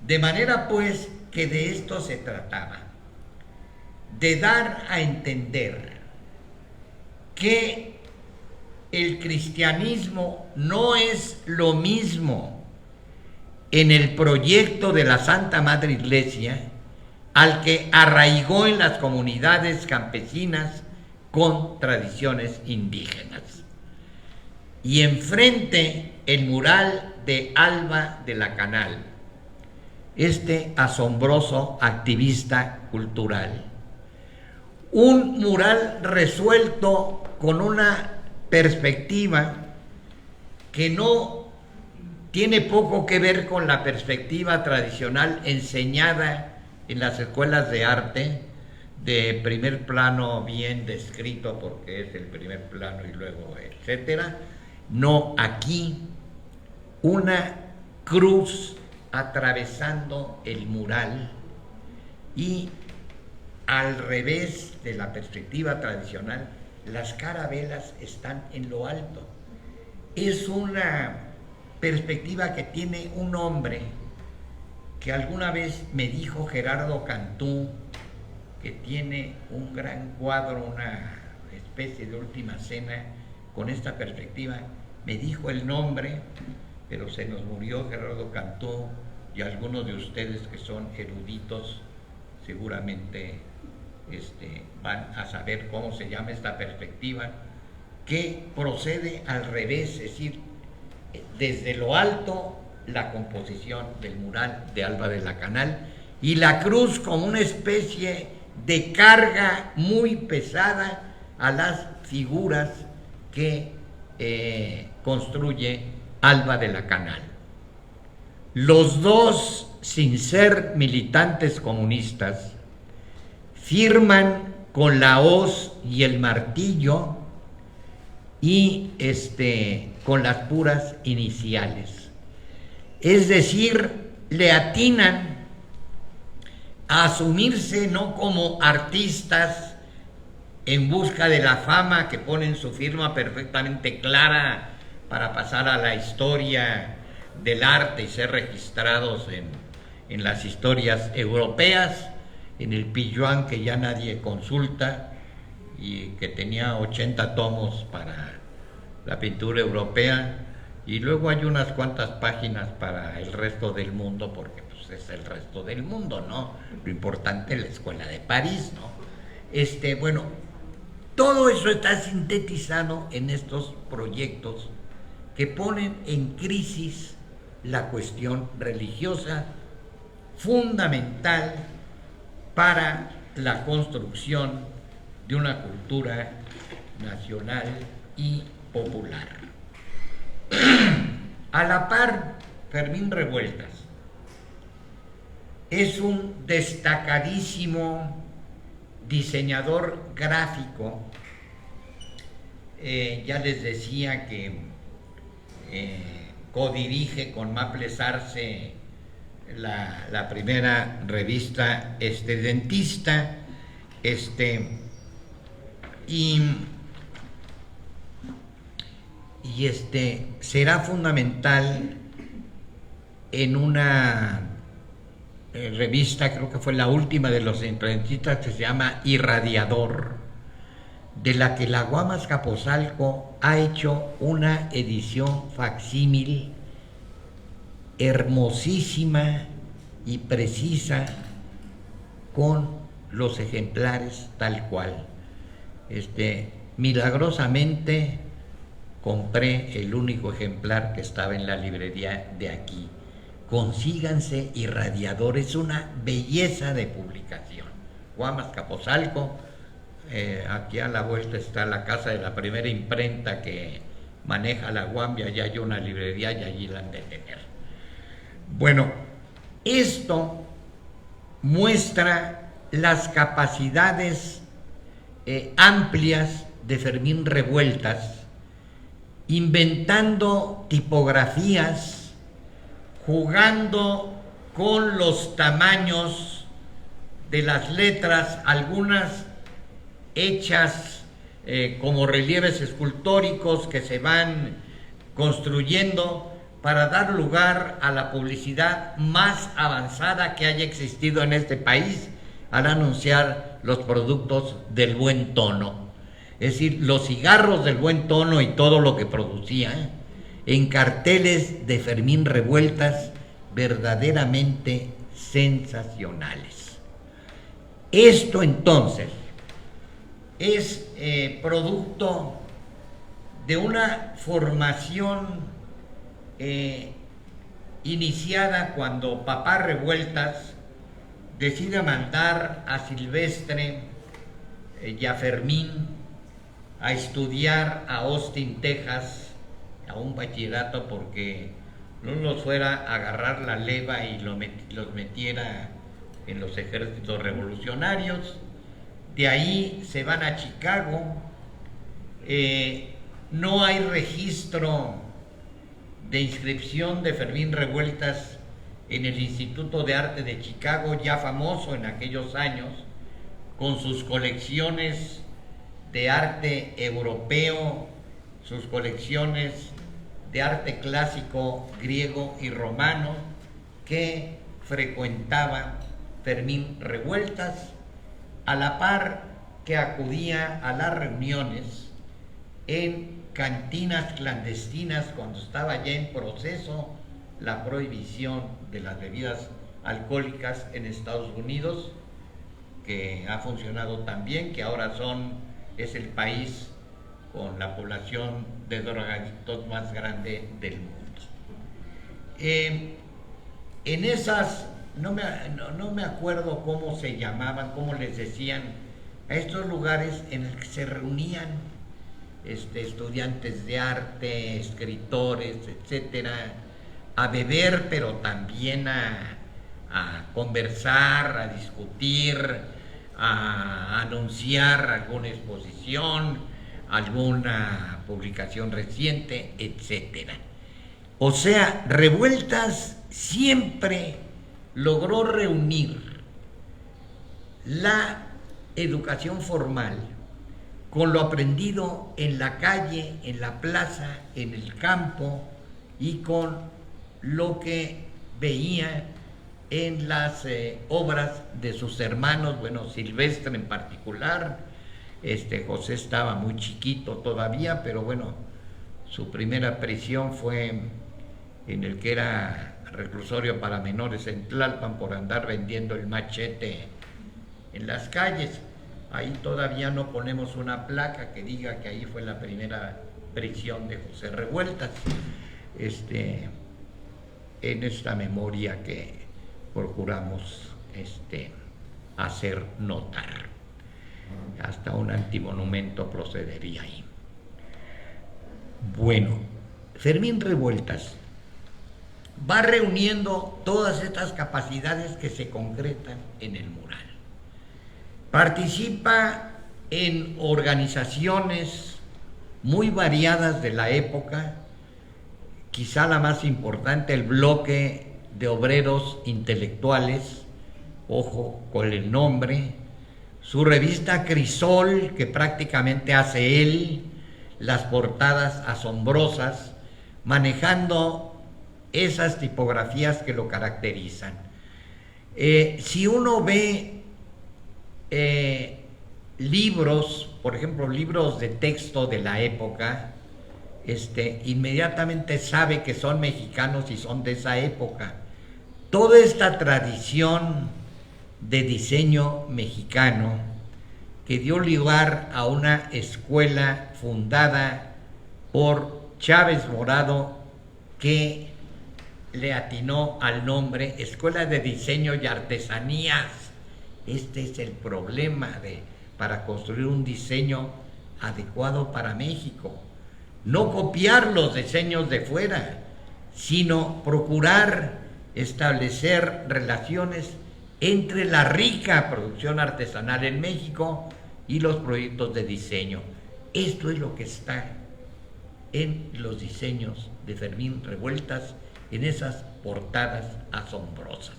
De manera pues que de esto se trataba, de dar a entender que el cristianismo no es lo mismo en el proyecto de la Santa Madre Iglesia al que arraigó en las comunidades campesinas con tradiciones indígenas. Y enfrente el mural de Alba de la Canal, este asombroso activista cultural. Un mural resuelto con una perspectiva que no tiene poco que ver con la perspectiva tradicional enseñada en las escuelas de arte, de primer plano bien descrito porque es el primer plano y luego etcétera. No, aquí una cruz atravesando el mural y al revés de la perspectiva tradicional, las carabelas están en lo alto. Es una perspectiva que tiene un hombre que alguna vez me dijo Gerardo Cantú, que tiene un gran cuadro, una especie de última cena con esta perspectiva. Me dijo el nombre, pero se nos murió Gerardo Cantú, y algunos de ustedes que son eruditos seguramente van a saber cómo se llama esta perspectiva, que procede al revés, es decir, desde lo alto la composición del mural de Alba de la Canal y la cruz como una especie de carga muy pesada a las figuras que construye Alba de la Canal. Los dos, sin ser militantes comunistas, firman con la hoz y el martillo y con las puras iniciales. Es decir, le atinan a asumirse no como artistas en busca de la fama, que ponen su firma perfectamente clara para pasar a la historia del arte y ser registrados en las historias europeas, en el Pilluan que ya nadie consulta y que tenía 80 tomos para la pintura europea, y luego hay unas cuantas páginas para el resto del mundo, porque pues es el resto del mundo, ¿no? Lo importante es la Escuela de París, ¿no? Bueno, todo eso está sintetizado en estos proyectos que ponen en crisis la cuestión religiosa fundamental para la construcción de una cultura nacional y popular. A la par, Fermín Revueltas es un destacadísimo diseñador gráfico. Ya les decía que codirige con Maples Arce la primera revista dentista, y será fundamental en una revista, creo que fue la última de los independentistas, que se llama Irradiador, de la que la UAM Azcapotzalco ha hecho una edición facsímil hermosísima y precisa, con los ejemplares tal cual. Milagrosamente compré el único ejemplar que estaba en la librería de aquí. Consíganse Irradiador, es una belleza de publicación. UAM Azcapotzalco, aquí a la vuelta está la casa de la primera imprenta que maneja la UAM, y allá hay una librería y allí la han de tener. Bueno, esto muestra las capacidades amplias de Fermín Revueltas, inventando tipografías, jugando con los tamaños de las letras, algunas hechas como relieves escultóricos que se van construyendo para dar lugar a la publicidad más avanzada que haya existido en este país al anunciar los productos del buen tono. Es decir, los cigarros del buen tono y todo lo que producía en carteles de Fermín Revueltas verdaderamente sensacionales. Esto entonces es producto de una formación iniciada cuando papá Revueltas decide mandar a Silvestre y a Fermín a estudiar a Austin, Texas, a un bachillerato, porque no los fuera a agarrar la leva y los metiera en los ejércitos revolucionarios. De ahí se van a Chicago. No hay registro de inscripción de Fermín Revueltas en el Instituto de Arte de Chicago, ya famoso en aquellos años, con sus colecciones de arte europeo, sus colecciones de arte clásico griego y romano que frecuentaba Fermín Revueltas, a la par que acudía a las reuniones en cantinas clandestinas cuando estaba ya en proceso la prohibición de las bebidas alcohólicas en Estados Unidos, que ha funcionado tan bien que ahora es el país con la población de drogadictos más grande del mundo. En esas, no me acuerdo cómo se llamaban, cómo les decían a estos lugares en los que se reunían estudiantes de arte, escritores, etcétera, a beber, pero también a conversar, a discutir, a anunciar alguna exposición, alguna publicación reciente, etcétera. O sea, Revueltas siempre logró reunir la educación formal con lo aprendido en la calle, en la plaza, en el campo, y con lo que veía en las obras de sus hermanos, bueno, Silvestre en particular. José estaba muy chiquito todavía, pero bueno, su primera prisión fue en el que era reclusorio para menores en Tlalpan por andar vendiendo el machete en las calles. Ahí todavía no ponemos una placa que diga que ahí fue la primera prisión de José Revueltas, en esta memoria que procuramos hacer notar. Hasta un antimonumento procedería ahí. Bueno, Fermín Revueltas va reuniendo todas estas capacidades que se concretan en el mural. Participa en organizaciones muy variadas de la época, quizá la más importante, el Bloque de Obreros Intelectuales, ojo con el nombre, su revista Crisol, que prácticamente hace él, las portadas asombrosas, manejando esas tipografías que lo caracterizan. Si uno ve libros, por ejemplo, libros de texto de la época, inmediatamente sabe que son mexicanos y son de esa época. Toda esta tradición de diseño mexicano que dio lugar a una escuela fundada por Chávez Morado, que le atinó al nombre Escuela de Diseño y Artesanías. Este es el problema para construir un diseño adecuado para México. No copiar los diseños de fuera, sino procurar establecer relaciones entre la rica producción artesanal en México y los proyectos de diseño. Esto es lo que está en los diseños de Fermín Revueltas, en esas portadas asombrosas.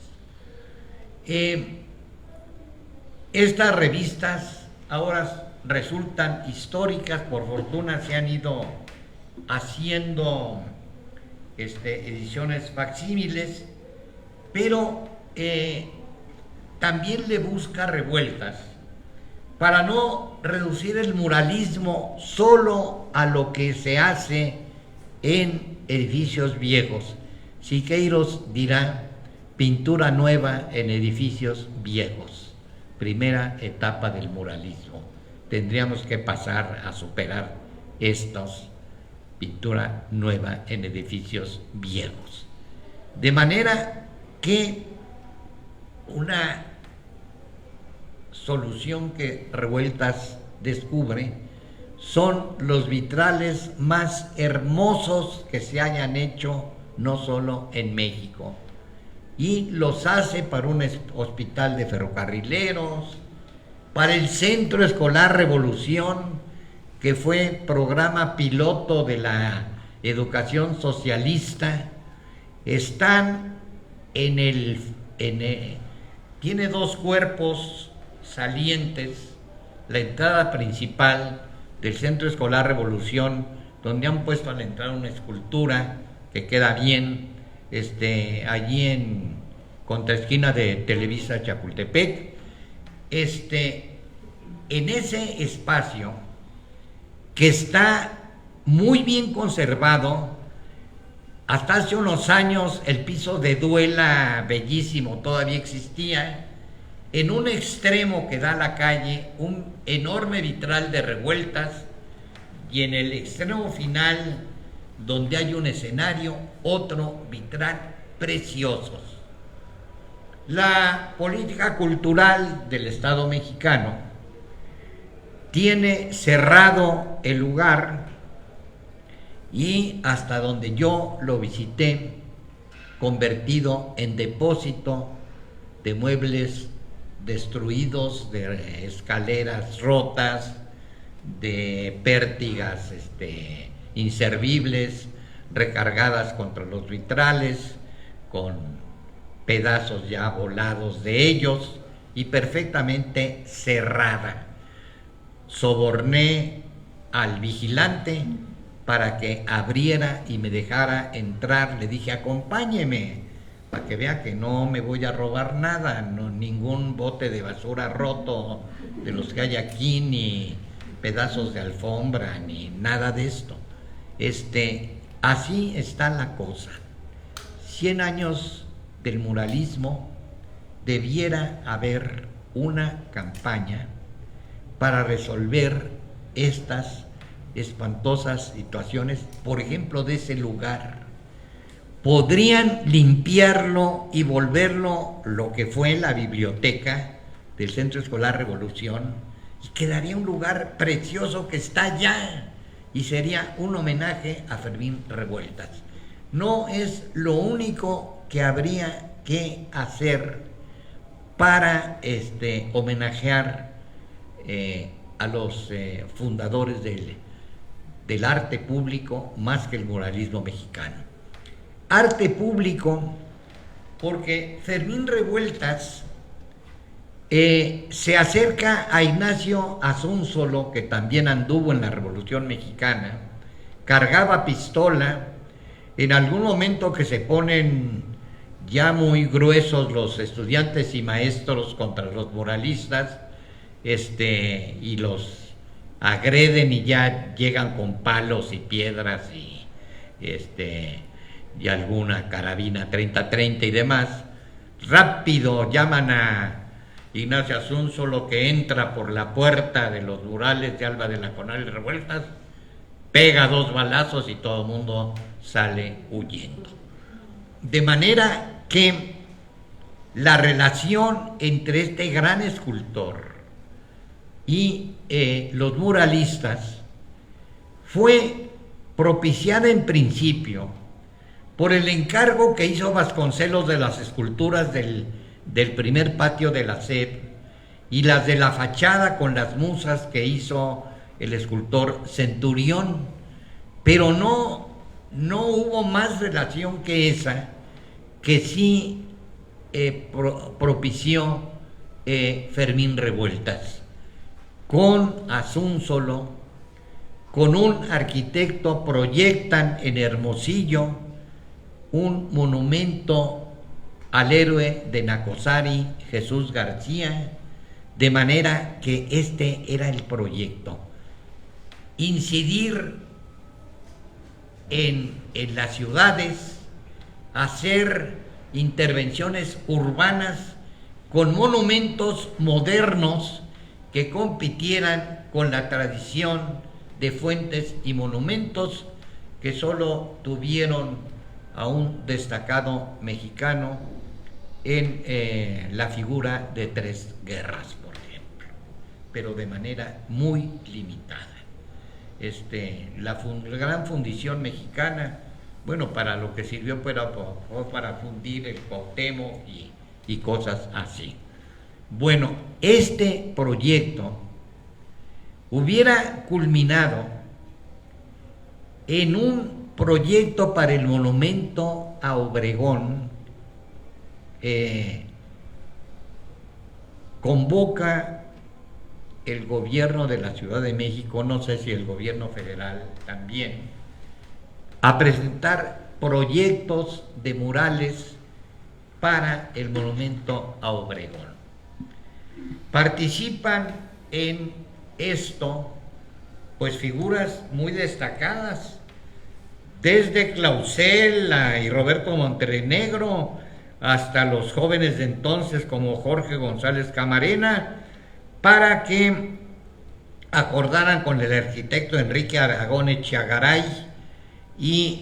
Estas revistas ahora resultan históricas, por fortuna se han ido haciendo ediciones facsímiles, pero también le busca Revueltas para no reducir el muralismo solo a lo que se hace en edificios viejos. Siqueiros dirá pintura nueva en edificios viejos, primera etapa del muralismo. Tendríamos que pasar a superar estos, pintura nueva en edificios viejos. De manera que una solución que Revueltas descubre son los vitrales más hermosos que se hayan hecho no solo en México. Y los hace para un hospital de ferrocarrileros, para el Centro Escolar Revolución, que fue programa piloto de la educación socialista. Están tiene dos cuerpos salientes, la entrada principal del Centro Escolar Revolución, donde han puesto a la entrada una escultura que queda bien, allí en contraesquina de Televisa Chapultepec. En ese espacio, que está muy bien conservado, hasta hace unos años el piso de duela bellísimo todavía existía. En un extremo que da a la calle, un enorme vitral de Revueltas, y en el extremo final, donde hay un escenario, otro vitral preciosos. La política cultural del Estado mexicano tiene cerrado el lugar, y hasta donde yo lo visité, convertido en depósito de muebles destruidos, de escaleras rotas, de pértigas inservibles, recargadas contra los vitrales, con pedazos ya volados de ellos, y perfectamente cerrada. Soborné al vigilante para que abriera y me dejara entrar. Le dije: acompáñeme, para que vea que no me voy a robar nada, ningún bote de basura roto de los que hay aquí, ni pedazos de alfombra, ni nada de esto. Así está la cosa. 100 años del muralismo, debiera haber una campaña para resolver estas espantosas situaciones, por ejemplo, de ese lugar. Podrían limpiarlo y volverlo lo que fue la biblioteca del Centro Escolar Revolución, y quedaría un lugar precioso que está allá, y sería un homenaje a Fermín Revueltas. No es lo único que habría que hacer para homenajear a los fundadores del arte público, más que el muralismo mexicano. Arte público, porque Fermín Revueltas se acerca a Ignacio Asúnzolo, que también anduvo en la Revolución Mexicana, cargaba pistola. En algún momento que se ponen ya muy gruesos los estudiantes y maestros contra los muralistas, y los agreden, y ya llegan con palos y piedras y alguna carabina 30-30 y demás. Rápido llaman a Ignacio Asúnzolo, que entra por la puerta de los murales de Alba de la Conal Revueltas, pega 2 balazos y todo el mundo sale huyendo. De manera que la relación entre este gran escultor y los muralistas fue propiciada en principio por el encargo que hizo Vasconcelos de las esculturas del primer patio de la SEP, y las de la fachada con las musas que hizo el escultor Centurión, pero no hubo más relación que esa, que sí propició Fermín Revueltas con Asúnzolo. Con un arquitecto proyectan en Hermosillo un monumento al héroe de Nacosari, Jesús García, de manera que era el proyecto: incidir en las ciudades, hacer intervenciones urbanas con monumentos modernos que compitieran con la tradición de fuentes y monumentos que solo tuvieron a un destacado mexicano en la figura de Tres Guerras, por ejemplo, pero de manera muy limitada. La Gran Fundición Mexicana Bueno, para lo que sirvió fue para fundir el Cuauhtémoc y cosas así. Bueno, este proyecto hubiera culminado en un proyecto para el monumento a Obregón. Convoca el gobierno de la Ciudad de México, no sé si el gobierno federal también, a presentar proyectos de murales para el monumento a Obregón. Participan en esto pues figuras muy destacadas, desde Clausel y Roberto Montenegro hasta los jóvenes de entonces como Jorge González Camarena, para que acordaran con el arquitecto Enrique Aragón Echegaray y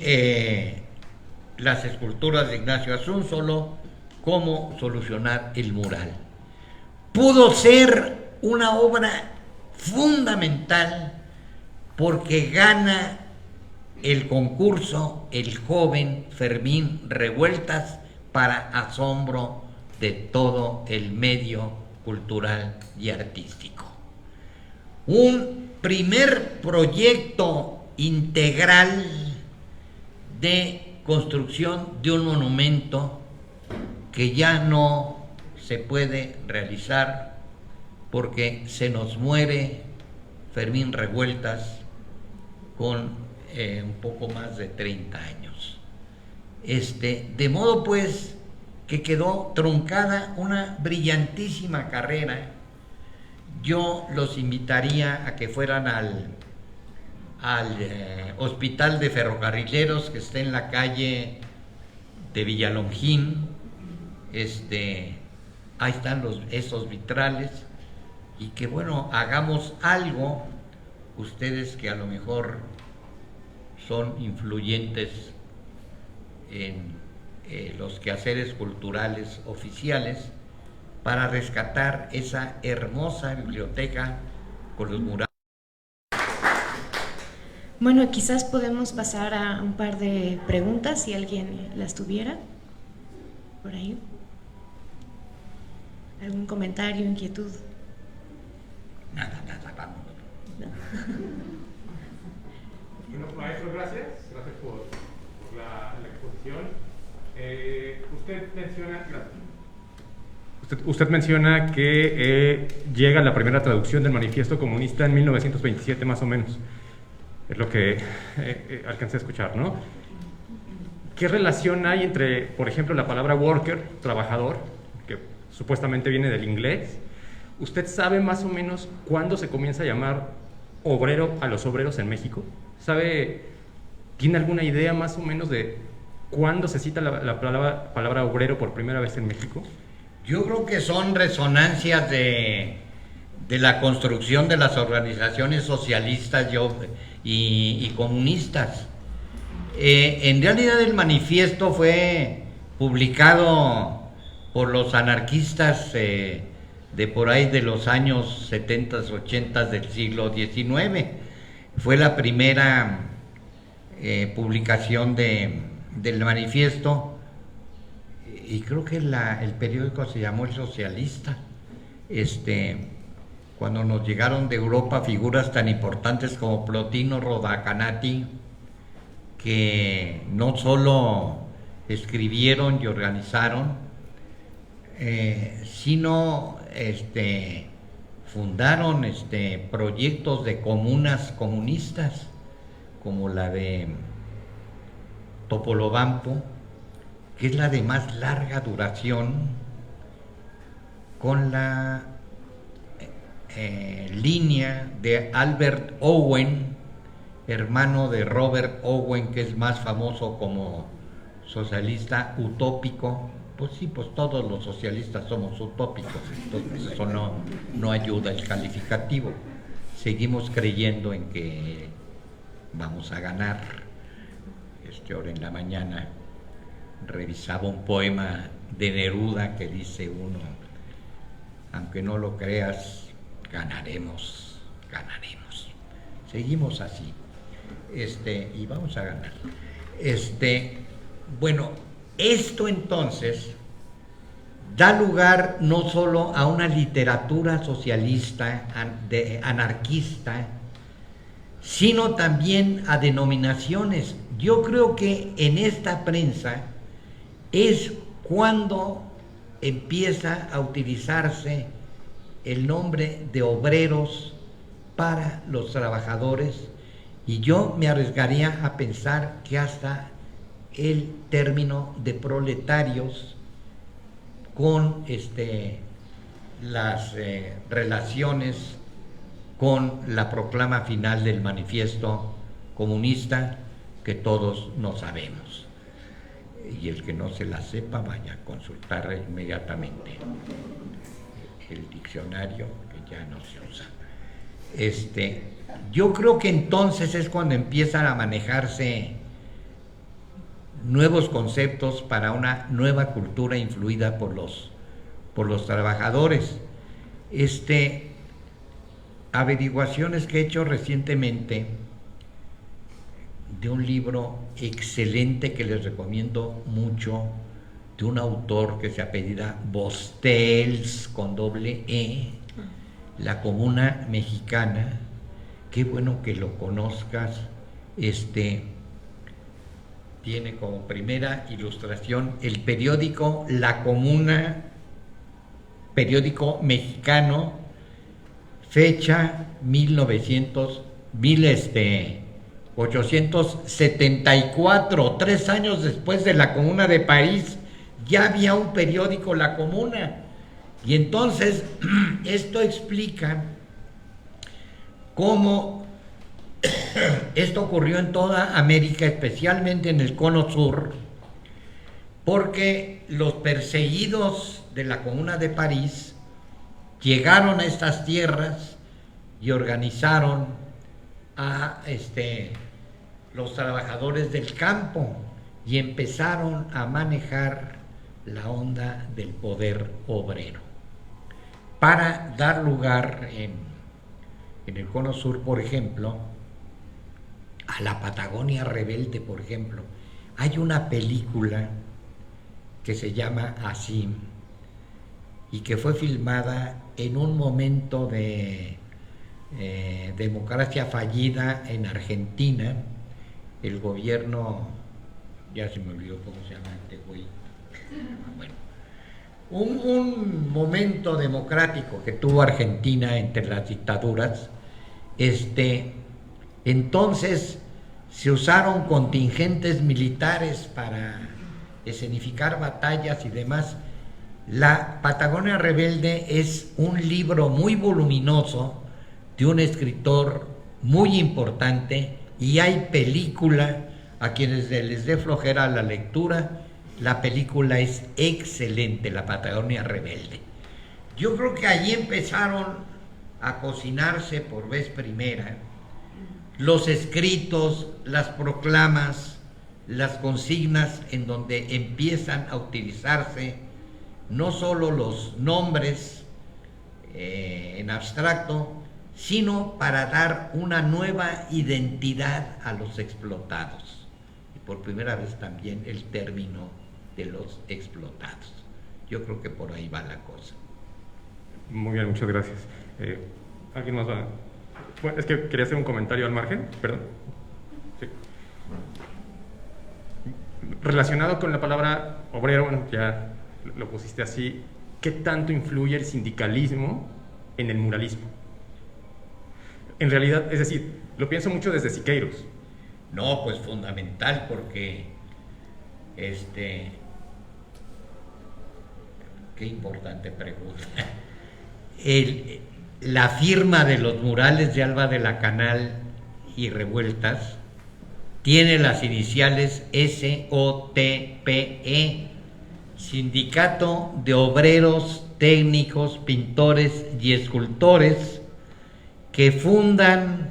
las esculturas de Ignacio Asúnzolo cómo solucionar el mural. Pudo ser una obra fundamental porque gana el concurso el joven Fermín Revueltas, para asombro de todo el medio cultural y artístico. Un primer proyecto integral de construcción de un monumento que ya no se puede realizar porque se nos muere Fermín Revueltas con un poco más de 30 años. De modo pues que quedó truncada una brillantísima carrera. Yo los invitaría a que fueran al Hospital de Ferrocarrileros, que está en la calle de Villalongín. Ahí están esos vitrales, y que bueno, hagamos algo, ustedes que a lo mejor son influyentes en los quehaceres culturales oficiales, para rescatar esa hermosa biblioteca con los murales. Bueno, quizás podemos pasar a un par de preguntas, si alguien las tuviera por ahí. ¿Algún comentario, inquietud? Nada, vamos. No. Bueno, maestro, gracias por la exposición. Usted menciona que llega la primera traducción del Manifiesto Comunista en 1927 más o menos. Es lo que alcancé a escuchar, ¿no? ¿Qué relación hay entre, por ejemplo, la palabra worker, trabajador, que supuestamente viene del inglés? ¿Usted sabe más o menos cuándo se comienza a llamar obrero a los obreros en México? ¿Tiene alguna idea más o menos de cuándo se cita la palabra obrero por primera vez en México? Yo creo que son resonancias de la construcción de las organizaciones socialistas y comunistas. En realidad el manifiesto fue publicado por los anarquistas de por ahí de los años 70, 80 del siglo XIX. Fue la primera publicación del manifiesto, y creo que el periódico se llamó El Socialista. Cuando nos llegaron de Europa figuras tan importantes como Plotino Rodacanati, que no solo escribieron y organizaron, sino fundaron proyectos de comunas comunistas, como la de Topolobampo, que es la de más larga duración, con la línea de Albert Owen, hermano de Robert Owen, que es más famoso como socialista utópico. Pues sí, pues todos los socialistas somos utópicos, entonces eso no ayuda el calificativo. Seguimos creyendo en que vamos a ganar. Ahora en la mañana revisaba un poema de Neruda que dice uno: aunque no lo creas, ganaremos. Seguimos así, y vamos a ganar. Bueno, esto entonces da lugar no solo a una literatura socialista, anarquista, sino también a denominaciones. Yo creo que en esta prensa es cuando empieza a utilizarse el nombre de obreros para los trabajadores, y yo me arriesgaría a pensar que hasta el término de proletarios, con las relaciones con la proclama final del manifiesto comunista, que todos no sabemos. Y el que no se la sepa, vaya a consultar inmediatamente el diccionario, que ya no se usa. Yo creo que entonces es cuando empiezan a manejarse nuevos conceptos para una nueva cultura influida por los trabajadores. Averiguaciones que he hecho recientemente de un libro excelente que les recomiendo mucho, de un autor que se apellida Bostels, con doble E, La Comuna Mexicana. Qué bueno que lo conozcas. Tiene como primera ilustración el periódico La Comuna, periódico mexicano, fecha 1874, 3 años después de la Comuna de París, ya había un periódico La Comuna. Y entonces esto explica cómo esto ocurrió en toda América, especialmente en el Cono Sur, porque los perseguidos de la Comuna de París llegaron a estas tierras y organizaron a los trabajadores del campo y empezaron a manejar la onda del poder obrero para dar lugar en el Cono Sur, por ejemplo, a la Patagonia rebelde. Por ejemplo, hay una película que se llama así y que fue filmada en un momento de democracia fallida en Argentina. El gobierno, ya se me olvidó cómo se llama este güey, bueno, un momento democrático que tuvo Argentina entre las dictaduras. Entonces se usaron contingentes militares para escenificar batallas y demás. La Patagonia Rebelde es un libro muy voluminoso de un escritor muy importante, y hay película. A quienes les dé flojera la lectura, la película es excelente, La Patagonia Rebelde. Yo creo que allí empezaron a cocinarse por vez primera los escritos, las proclamas, las consignas, en donde empiezan a utilizarse no solo los nombres en abstracto, sino para dar una nueva identidad a los explotados. Y por primera vez también el término de los explotados. Yo creo que por ahí va la cosa. Muy bien, muchas gracias. ¿Alguien más va? Bueno, es que quería hacer un comentario al margen, perdón. Sí. Relacionado con la palabra obrero, bueno, ya lo pusiste así, ¿qué tanto influye el sindicalismo en el muralismo? En realidad, es decir, lo pienso mucho desde Siqueiros. No, pues fundamental, porque qué importante pregunta. La firma de los murales de Alba de la Canal y Revueltas tiene las iniciales SOTPE, Sindicato de Obreros, Técnicos, Pintores y Escultores, que fundan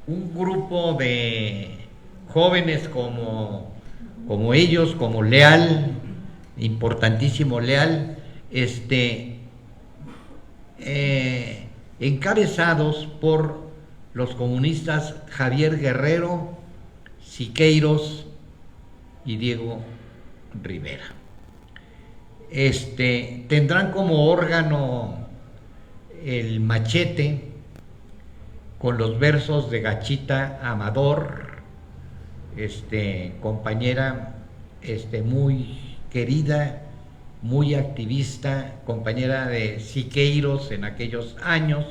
un grupo de jóvenes como ellos, como Leal, importantísimo Leal, encabezados por los comunistas Javier Guerrero, Siqueiros y Diego Rivera. Tendrán como órgano el machete con los versos de Gachita Amador, compañera muy querida, muy activista, compañera de Siqueiros en aquellos años.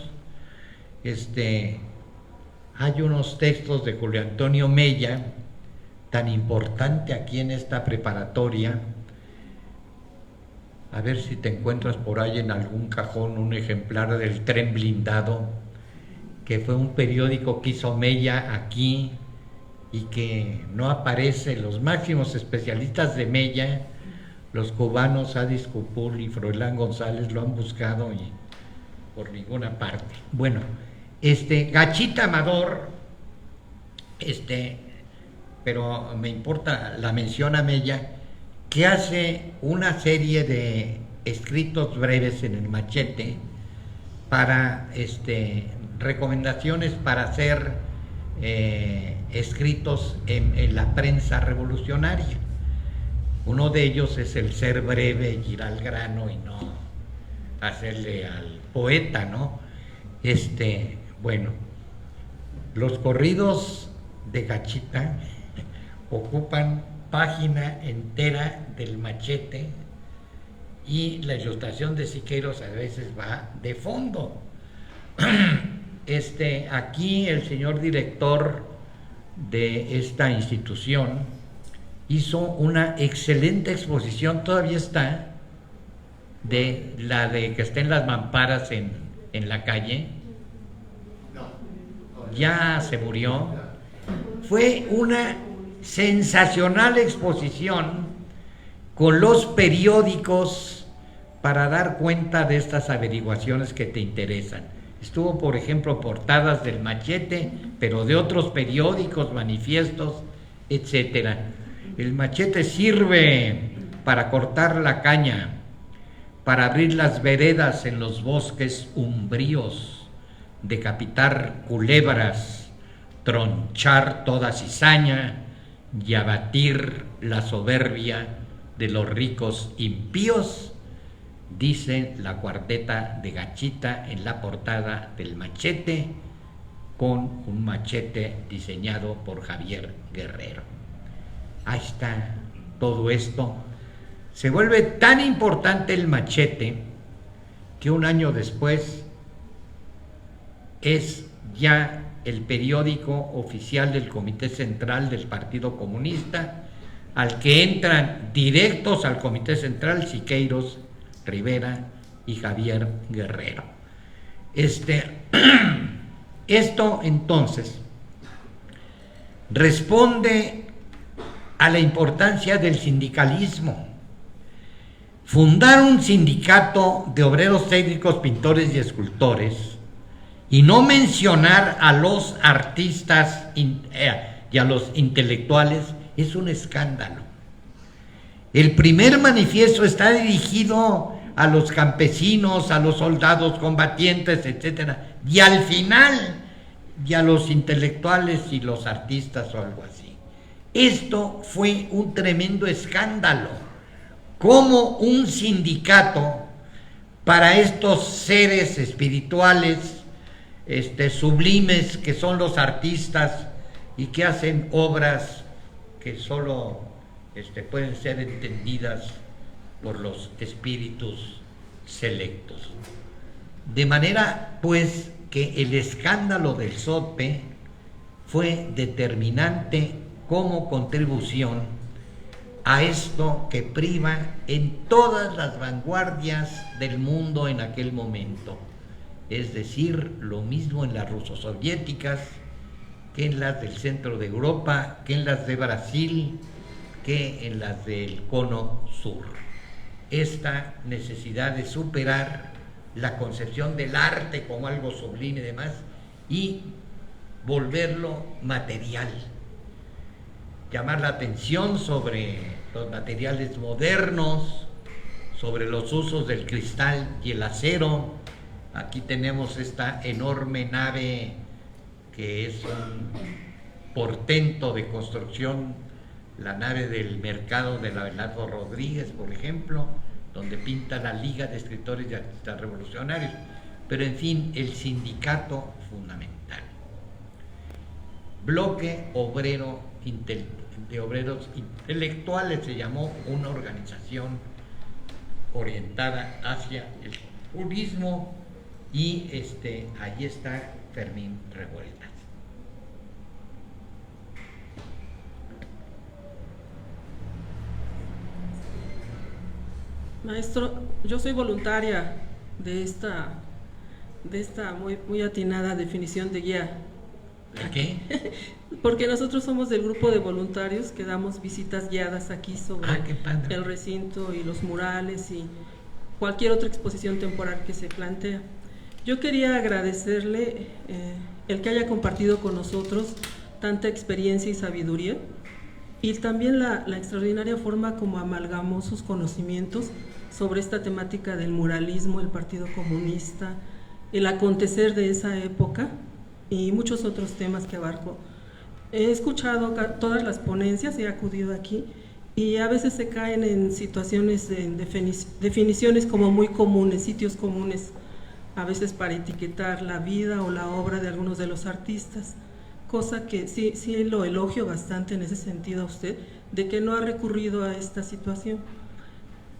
Hay unos textos de Julio Antonio Mella, tan importante aquí en esta preparatoria. A ver si te encuentras por ahí en algún cajón un ejemplar del Tren Blindado, que fue un periódico que hizo Mella aquí y que no aparece. Los máximos especialistas de Mella, los cubanos Adis Cupul y Froilán González, lo han buscado y por ninguna parte. Bueno, Gachita Amador, pero me importa la mención a Mella, que hace una serie de escritos breves en el machete para recomendaciones para hacer escritos en la prensa revolucionaria. Uno de ellos es el ser breve, ir al grano y no hacerle al poeta, ¿no? Bueno, los corridos de Gachita ocupan página entera del machete y la ilustración de Siqueiros a veces va de fondo. Aquí el señor director de esta institución hizo una excelente exposición, todavía está, de la de que está en las mamparas en la calle. Ya se murió. Fue una sensacional exposición con los periódicos para dar cuenta de estas averiguaciones que te interesan. Estuvo, por ejemplo, portadas del machete, pero de otros periódicos, manifiestos, etcétera. El machete sirve para cortar la caña, para abrir las veredas en los bosques umbríos, decapitar culebras, tronchar toda cizaña y abatir la soberbia de los ricos impíos, dice la cuarteta de Gachita en la portada del machete, con un machete diseñado por Javier Guerrero. Ahí está todo esto. Se vuelve tan importante el machete que un año después es ya el periódico oficial del Comité Central del Partido Comunista, al que entran directos al Comité Central Siqueiros, Rivera y Javier Guerrero. Esto entonces responde a la importancia del sindicalismo. Fundar un sindicato de obreros técnicos, pintores y escultores, y no mencionar a los artistas y a los intelectuales, es un escándalo. El primer manifiesto está dirigido a los campesinos, a los soldados combatientes, etcétera, y al final y a los intelectuales y los artistas o algo así. Esto fue un tremendo escándalo. Como un sindicato para estos seres espirituales sublimes que son los artistas y que hacen obras que solo pueden ser entendidas por los espíritus selectos. De manera pues que el escándalo del SOTPE fue determinante como contribución a esto que priva en todas las vanguardias del mundo en aquel momento, es decir, lo mismo en las rusosoviéticas que en las del centro de Europa, que en las de Brasil, que en las del cono sur. Esta necesidad de superar la concepción del arte como algo sublime y demás, y volverlo material, llamar la atención sobre los materiales modernos, sobre los usos del cristal y el acero. Aquí tenemos esta enorme nave que es un portento de construcción la nave del mercado de la Abelardo Rodríguez, por ejemplo, donde pinta la Liga de Escritores y Artistas Revolucionarios, pero en fin, el sindicato fundamental. Bloque Obrero de Obreros Intelectuales se llamó, una organización orientada hacia el comunismo, y ahí está Fermín Revueltas. Maestro, yo soy voluntaria de esta muy atinada definición de guía. ¿De qué? Porque nosotros somos del grupo de voluntarios que damos visitas guiadas aquí sobre qué padre. el recinto y los murales y cualquier otra exposición temporal que se plantea. Yo quería agradecerle el que haya compartido con nosotros tanta experiencia y sabiduría, y también la extraordinaria forma como amalgamó sus conocimientos sobre esta temática del muralismo, el Partido Comunista, el acontecer de esa época y muchos otros temas que abarcó. He escuchado todas las ponencias, he acudido aquí, y a veces se caen en situaciones de definiciones como muy comunes, sitios comunes, a veces para etiquetar la vida o la obra de algunos de los artistas, cosa que sí lo elogio bastante en ese sentido a usted, de que no ha recurrido a esta situación.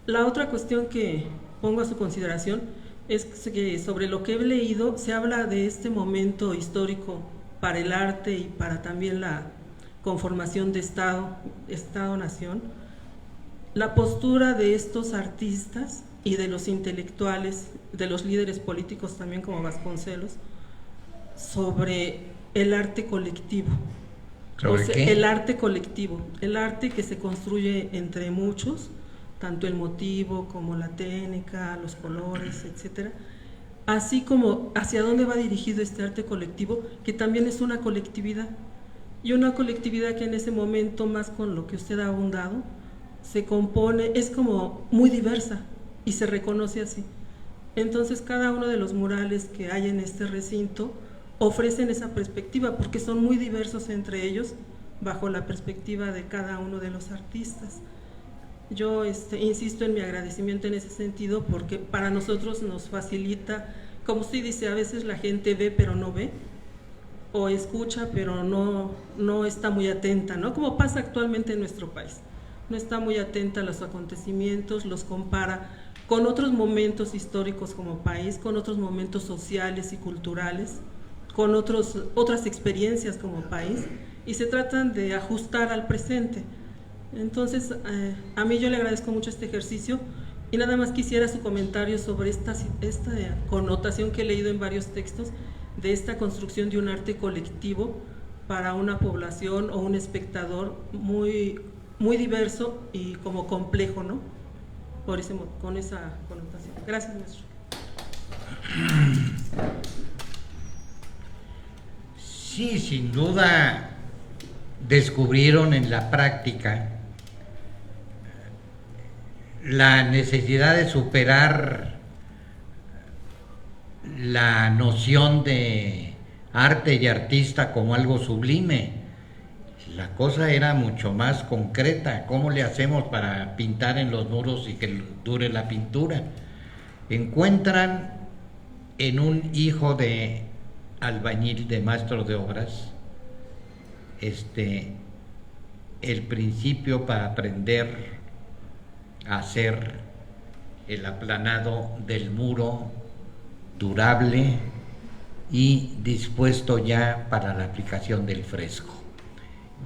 La otra cuestión que pongo a su consideración es que sobre lo que he leído se habla de este momento histórico para el arte y para también la conformación de Estado-nación, la postura de estos artistas y de los intelectuales, de los líderes políticos también como Vasconcelos, sobre el arte colectivo. ¿Sobre qué? El arte colectivo, el arte que se construye entre muchos, tanto el motivo como la técnica, los colores, etcétera, así como hacia dónde va dirigido este arte colectivo, que también es una colectividad, y una colectividad que en ese momento, más con lo que usted ha abundado, se compone, es como muy diversa y se reconoce así. Entonces cada uno de los murales que hay en este recinto ofrecen esa perspectiva, porque son muy diversos entre ellos bajo la perspectiva de cada uno de los artistas. Yo insisto en mi agradecimiento en ese sentido, porque para nosotros nos facilita, como usted dice, a veces la gente ve pero no ve, o escucha pero no está muy atenta, ¿no? Como pasa actualmente en nuestro país, no está muy atenta a los acontecimientos, los compara con otros momentos históricos como país, con otros momentos sociales y culturales, con otras experiencias como país, y se tratan de ajustar al presente. Entonces, a mí yo le agradezco mucho este ejercicio, y nada más quisiera su comentario sobre esta connotación que he leído en varios textos de esta construcción de un arte colectivo para una población o un espectador muy, muy diverso y como complejo, ¿no? Con esa connotación. Gracias, maestro. Sí, sin duda descubrieron en la práctica la necesidad de superar la noción de arte y artista como algo sublime. La cosa era mucho más concreta. ¿Cómo le hacemos para pintar en los muros y que dure la pintura? Encuentran en un hijo de albañil, de maestro de obras, el principio para aprender a hacer el aplanado del muro durable y dispuesto ya para la aplicación del fresco.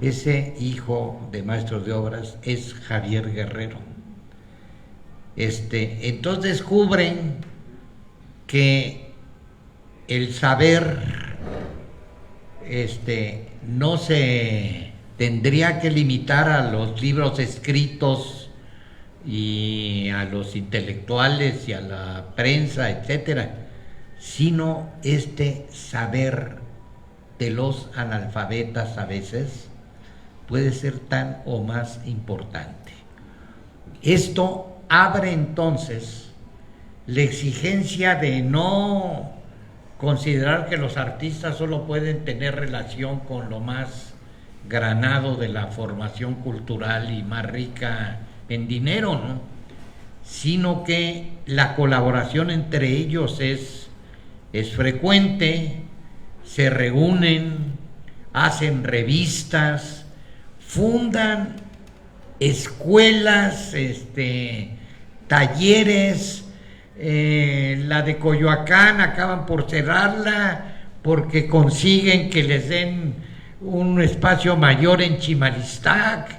Ese hijo de maestros de obras es Javier Guerrero. Entonces descubren que el saber no se tendría que limitar a los libros escritos y a los intelectuales y a la prensa, etcétera, sino este saber de los analfabetas a veces puede ser tan o más importante. Esto abre entonces la exigencia de no considerar que los artistas solo pueden tener relación con lo más granado de la formación cultural y más rica en dinero, ¿no? Sino que la colaboración entre ellos es frecuente, se reúnen, hacen revistas, fundan escuelas, talleres. La de Coyoacán acaban por cerrarla porque consiguen que les den un espacio mayor en Chimalistac,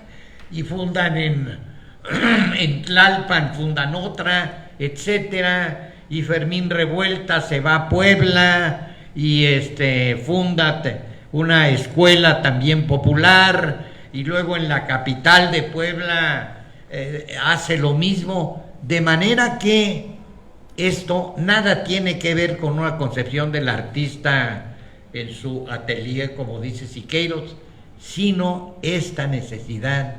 y fundan en Tlalpan, fundan otra, etcétera, y Fermín Revuelta se va a Puebla y funda una escuela también popular, y luego en la capital de Puebla hace lo mismo, de manera que esto nada tiene que ver con una concepción del artista en su atelier, como dice Siqueiros, sino esta necesidad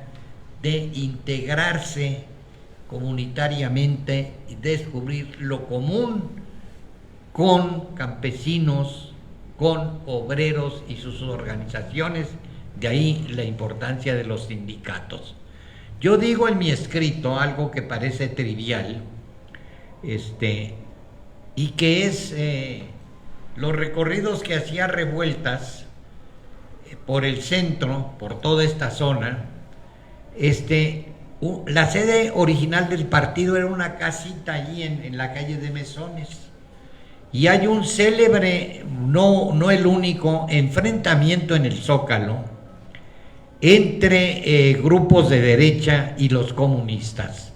de integrarse comunitariamente y descubrir lo común con campesinos, con obreros y sus organizaciones. De ahí la importancia de los sindicatos. Yo digo en mi escrito algo que parece trivial, y que es los recorridos que hacía Revueltas por el centro, por toda esta zona. La sede original del partido era una casita allí en la calle de Mesones, y hay un célebre, no el único, enfrentamiento en el Zócalo entre grupos de derecha y los comunistas.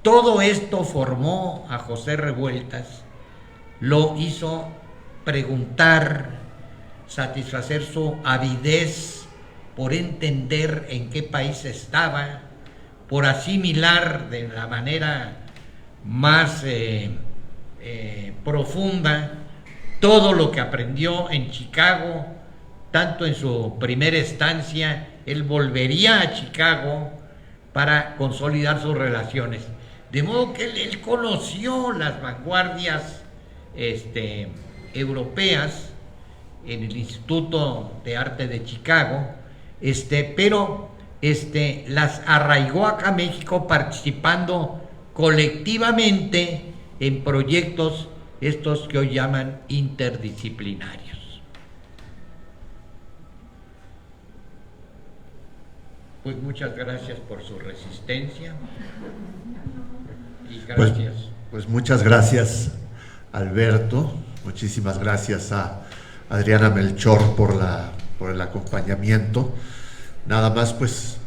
Todo esto formó a José Revueltas, lo hizo preguntar, satisfacer su avidez por entender en qué país estaba, por asimilar de la manera más profunda todo lo que aprendió en Chicago, tanto en su primera estancia. Él volvería a Chicago para consolidar sus relaciones. De modo que él conoció las vanguardias europeas en el Instituto de Arte de Chicago, pero las arraigó acá a México, participando colectivamente en proyectos estos que hoy llaman interdisciplinarios. Pues muchas gracias por su resistencia y gracias. Pues muchas gracias, Alberto. Muchísimas gracias a Adriana Melchor por el acompañamiento. Nada más pues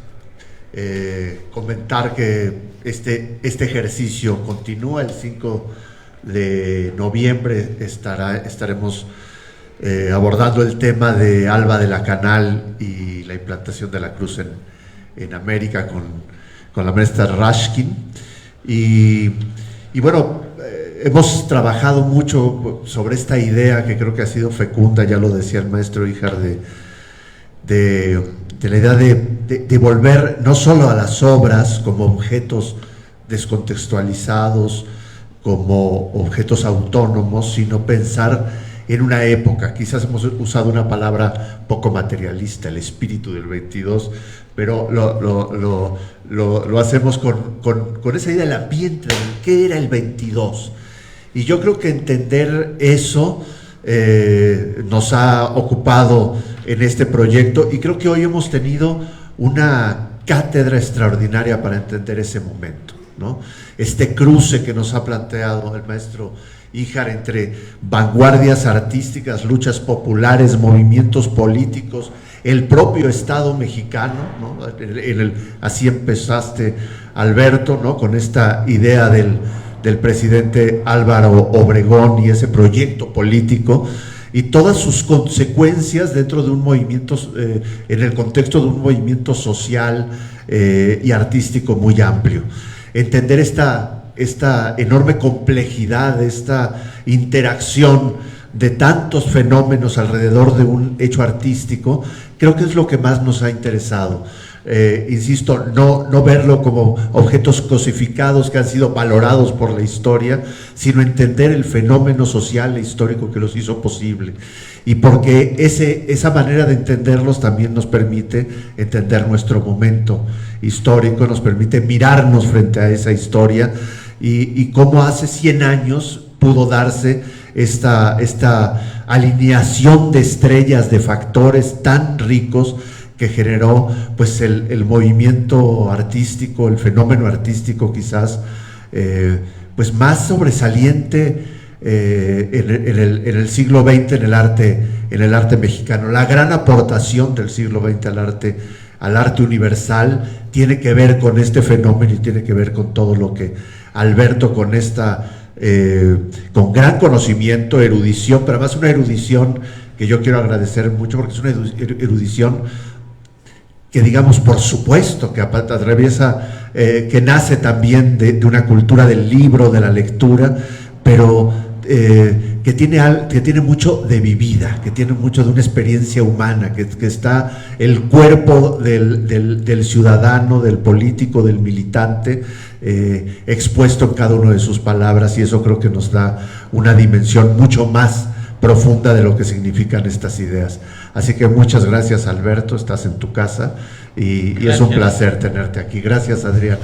comentar que este ejercicio continúa. El 5 de noviembre estaremos abordando el tema de Alba de la Canal y la implantación de la cruz en América con la maestra Rashkin, y bueno, hemos trabajado mucho sobre esta idea que creo que ha sido fecunda, ya lo decía el maestro Híjar, de la idea de volver no solo a las obras como objetos descontextualizados, como objetos autónomos, sino pensar en una época. Quizás hemos usado una palabra poco materialista, el espíritu del 22, pero lo hacemos con esa idea del ambiente, de qué era el 22. Y yo creo que entender eso nos ha ocupado en este proyecto, y creo que hoy hemos tenido una cátedra extraordinaria para entender ese momento, ¿no? Este cruce que nos ha planteado el maestro Híjar entre vanguardias artísticas, luchas populares, movimientos políticos, el propio Estado mexicano, ¿no? Así empezaste, Alberto, ¿no? Con esta idea del presidente Álvaro Obregón y ese proyecto político y todas sus consecuencias dentro de un movimiento, en el contexto de un movimiento social y artístico muy amplio. Entender esta enorme complejidad, esta interacción de tantos fenómenos alrededor de un hecho artístico, creo que es lo que más nos ha interesado. insisto, no verlo como objetos cosificados que han sido valorados por la historia, sino entender el fenómeno social e histórico que los hizo posible. Y porque esa manera de entenderlos también nos permite entender nuestro momento histórico, nos permite mirarnos frente a esa historia y cómo hace 100 años pudo darse esta alineación de estrellas, de factores tan ricos que generó pues el movimiento artístico, el fenómeno artístico quizás pues más sobresaliente en el siglo XX en el arte mexicano. La gran aportación del siglo XX al arte universal tiene que ver con este fenómeno y tiene que ver con todo lo que Alberto con gran conocimiento, erudición, pero además una erudición que yo quiero agradecer mucho porque es una erudición que digamos por supuesto que atraviesa, que nace también de una cultura del libro, de la lectura, pero que tiene mucho de vivida, que tiene mucho de una experiencia humana, que está el cuerpo del ciudadano, del político, del militante, expuesto en cada una de sus palabras, y eso creo que nos da una dimensión mucho más profunda de lo que significan estas ideas. Así que muchas gracias, Alberto, estás en tu casa y es un placer tenerte aquí. Gracias, Adriana.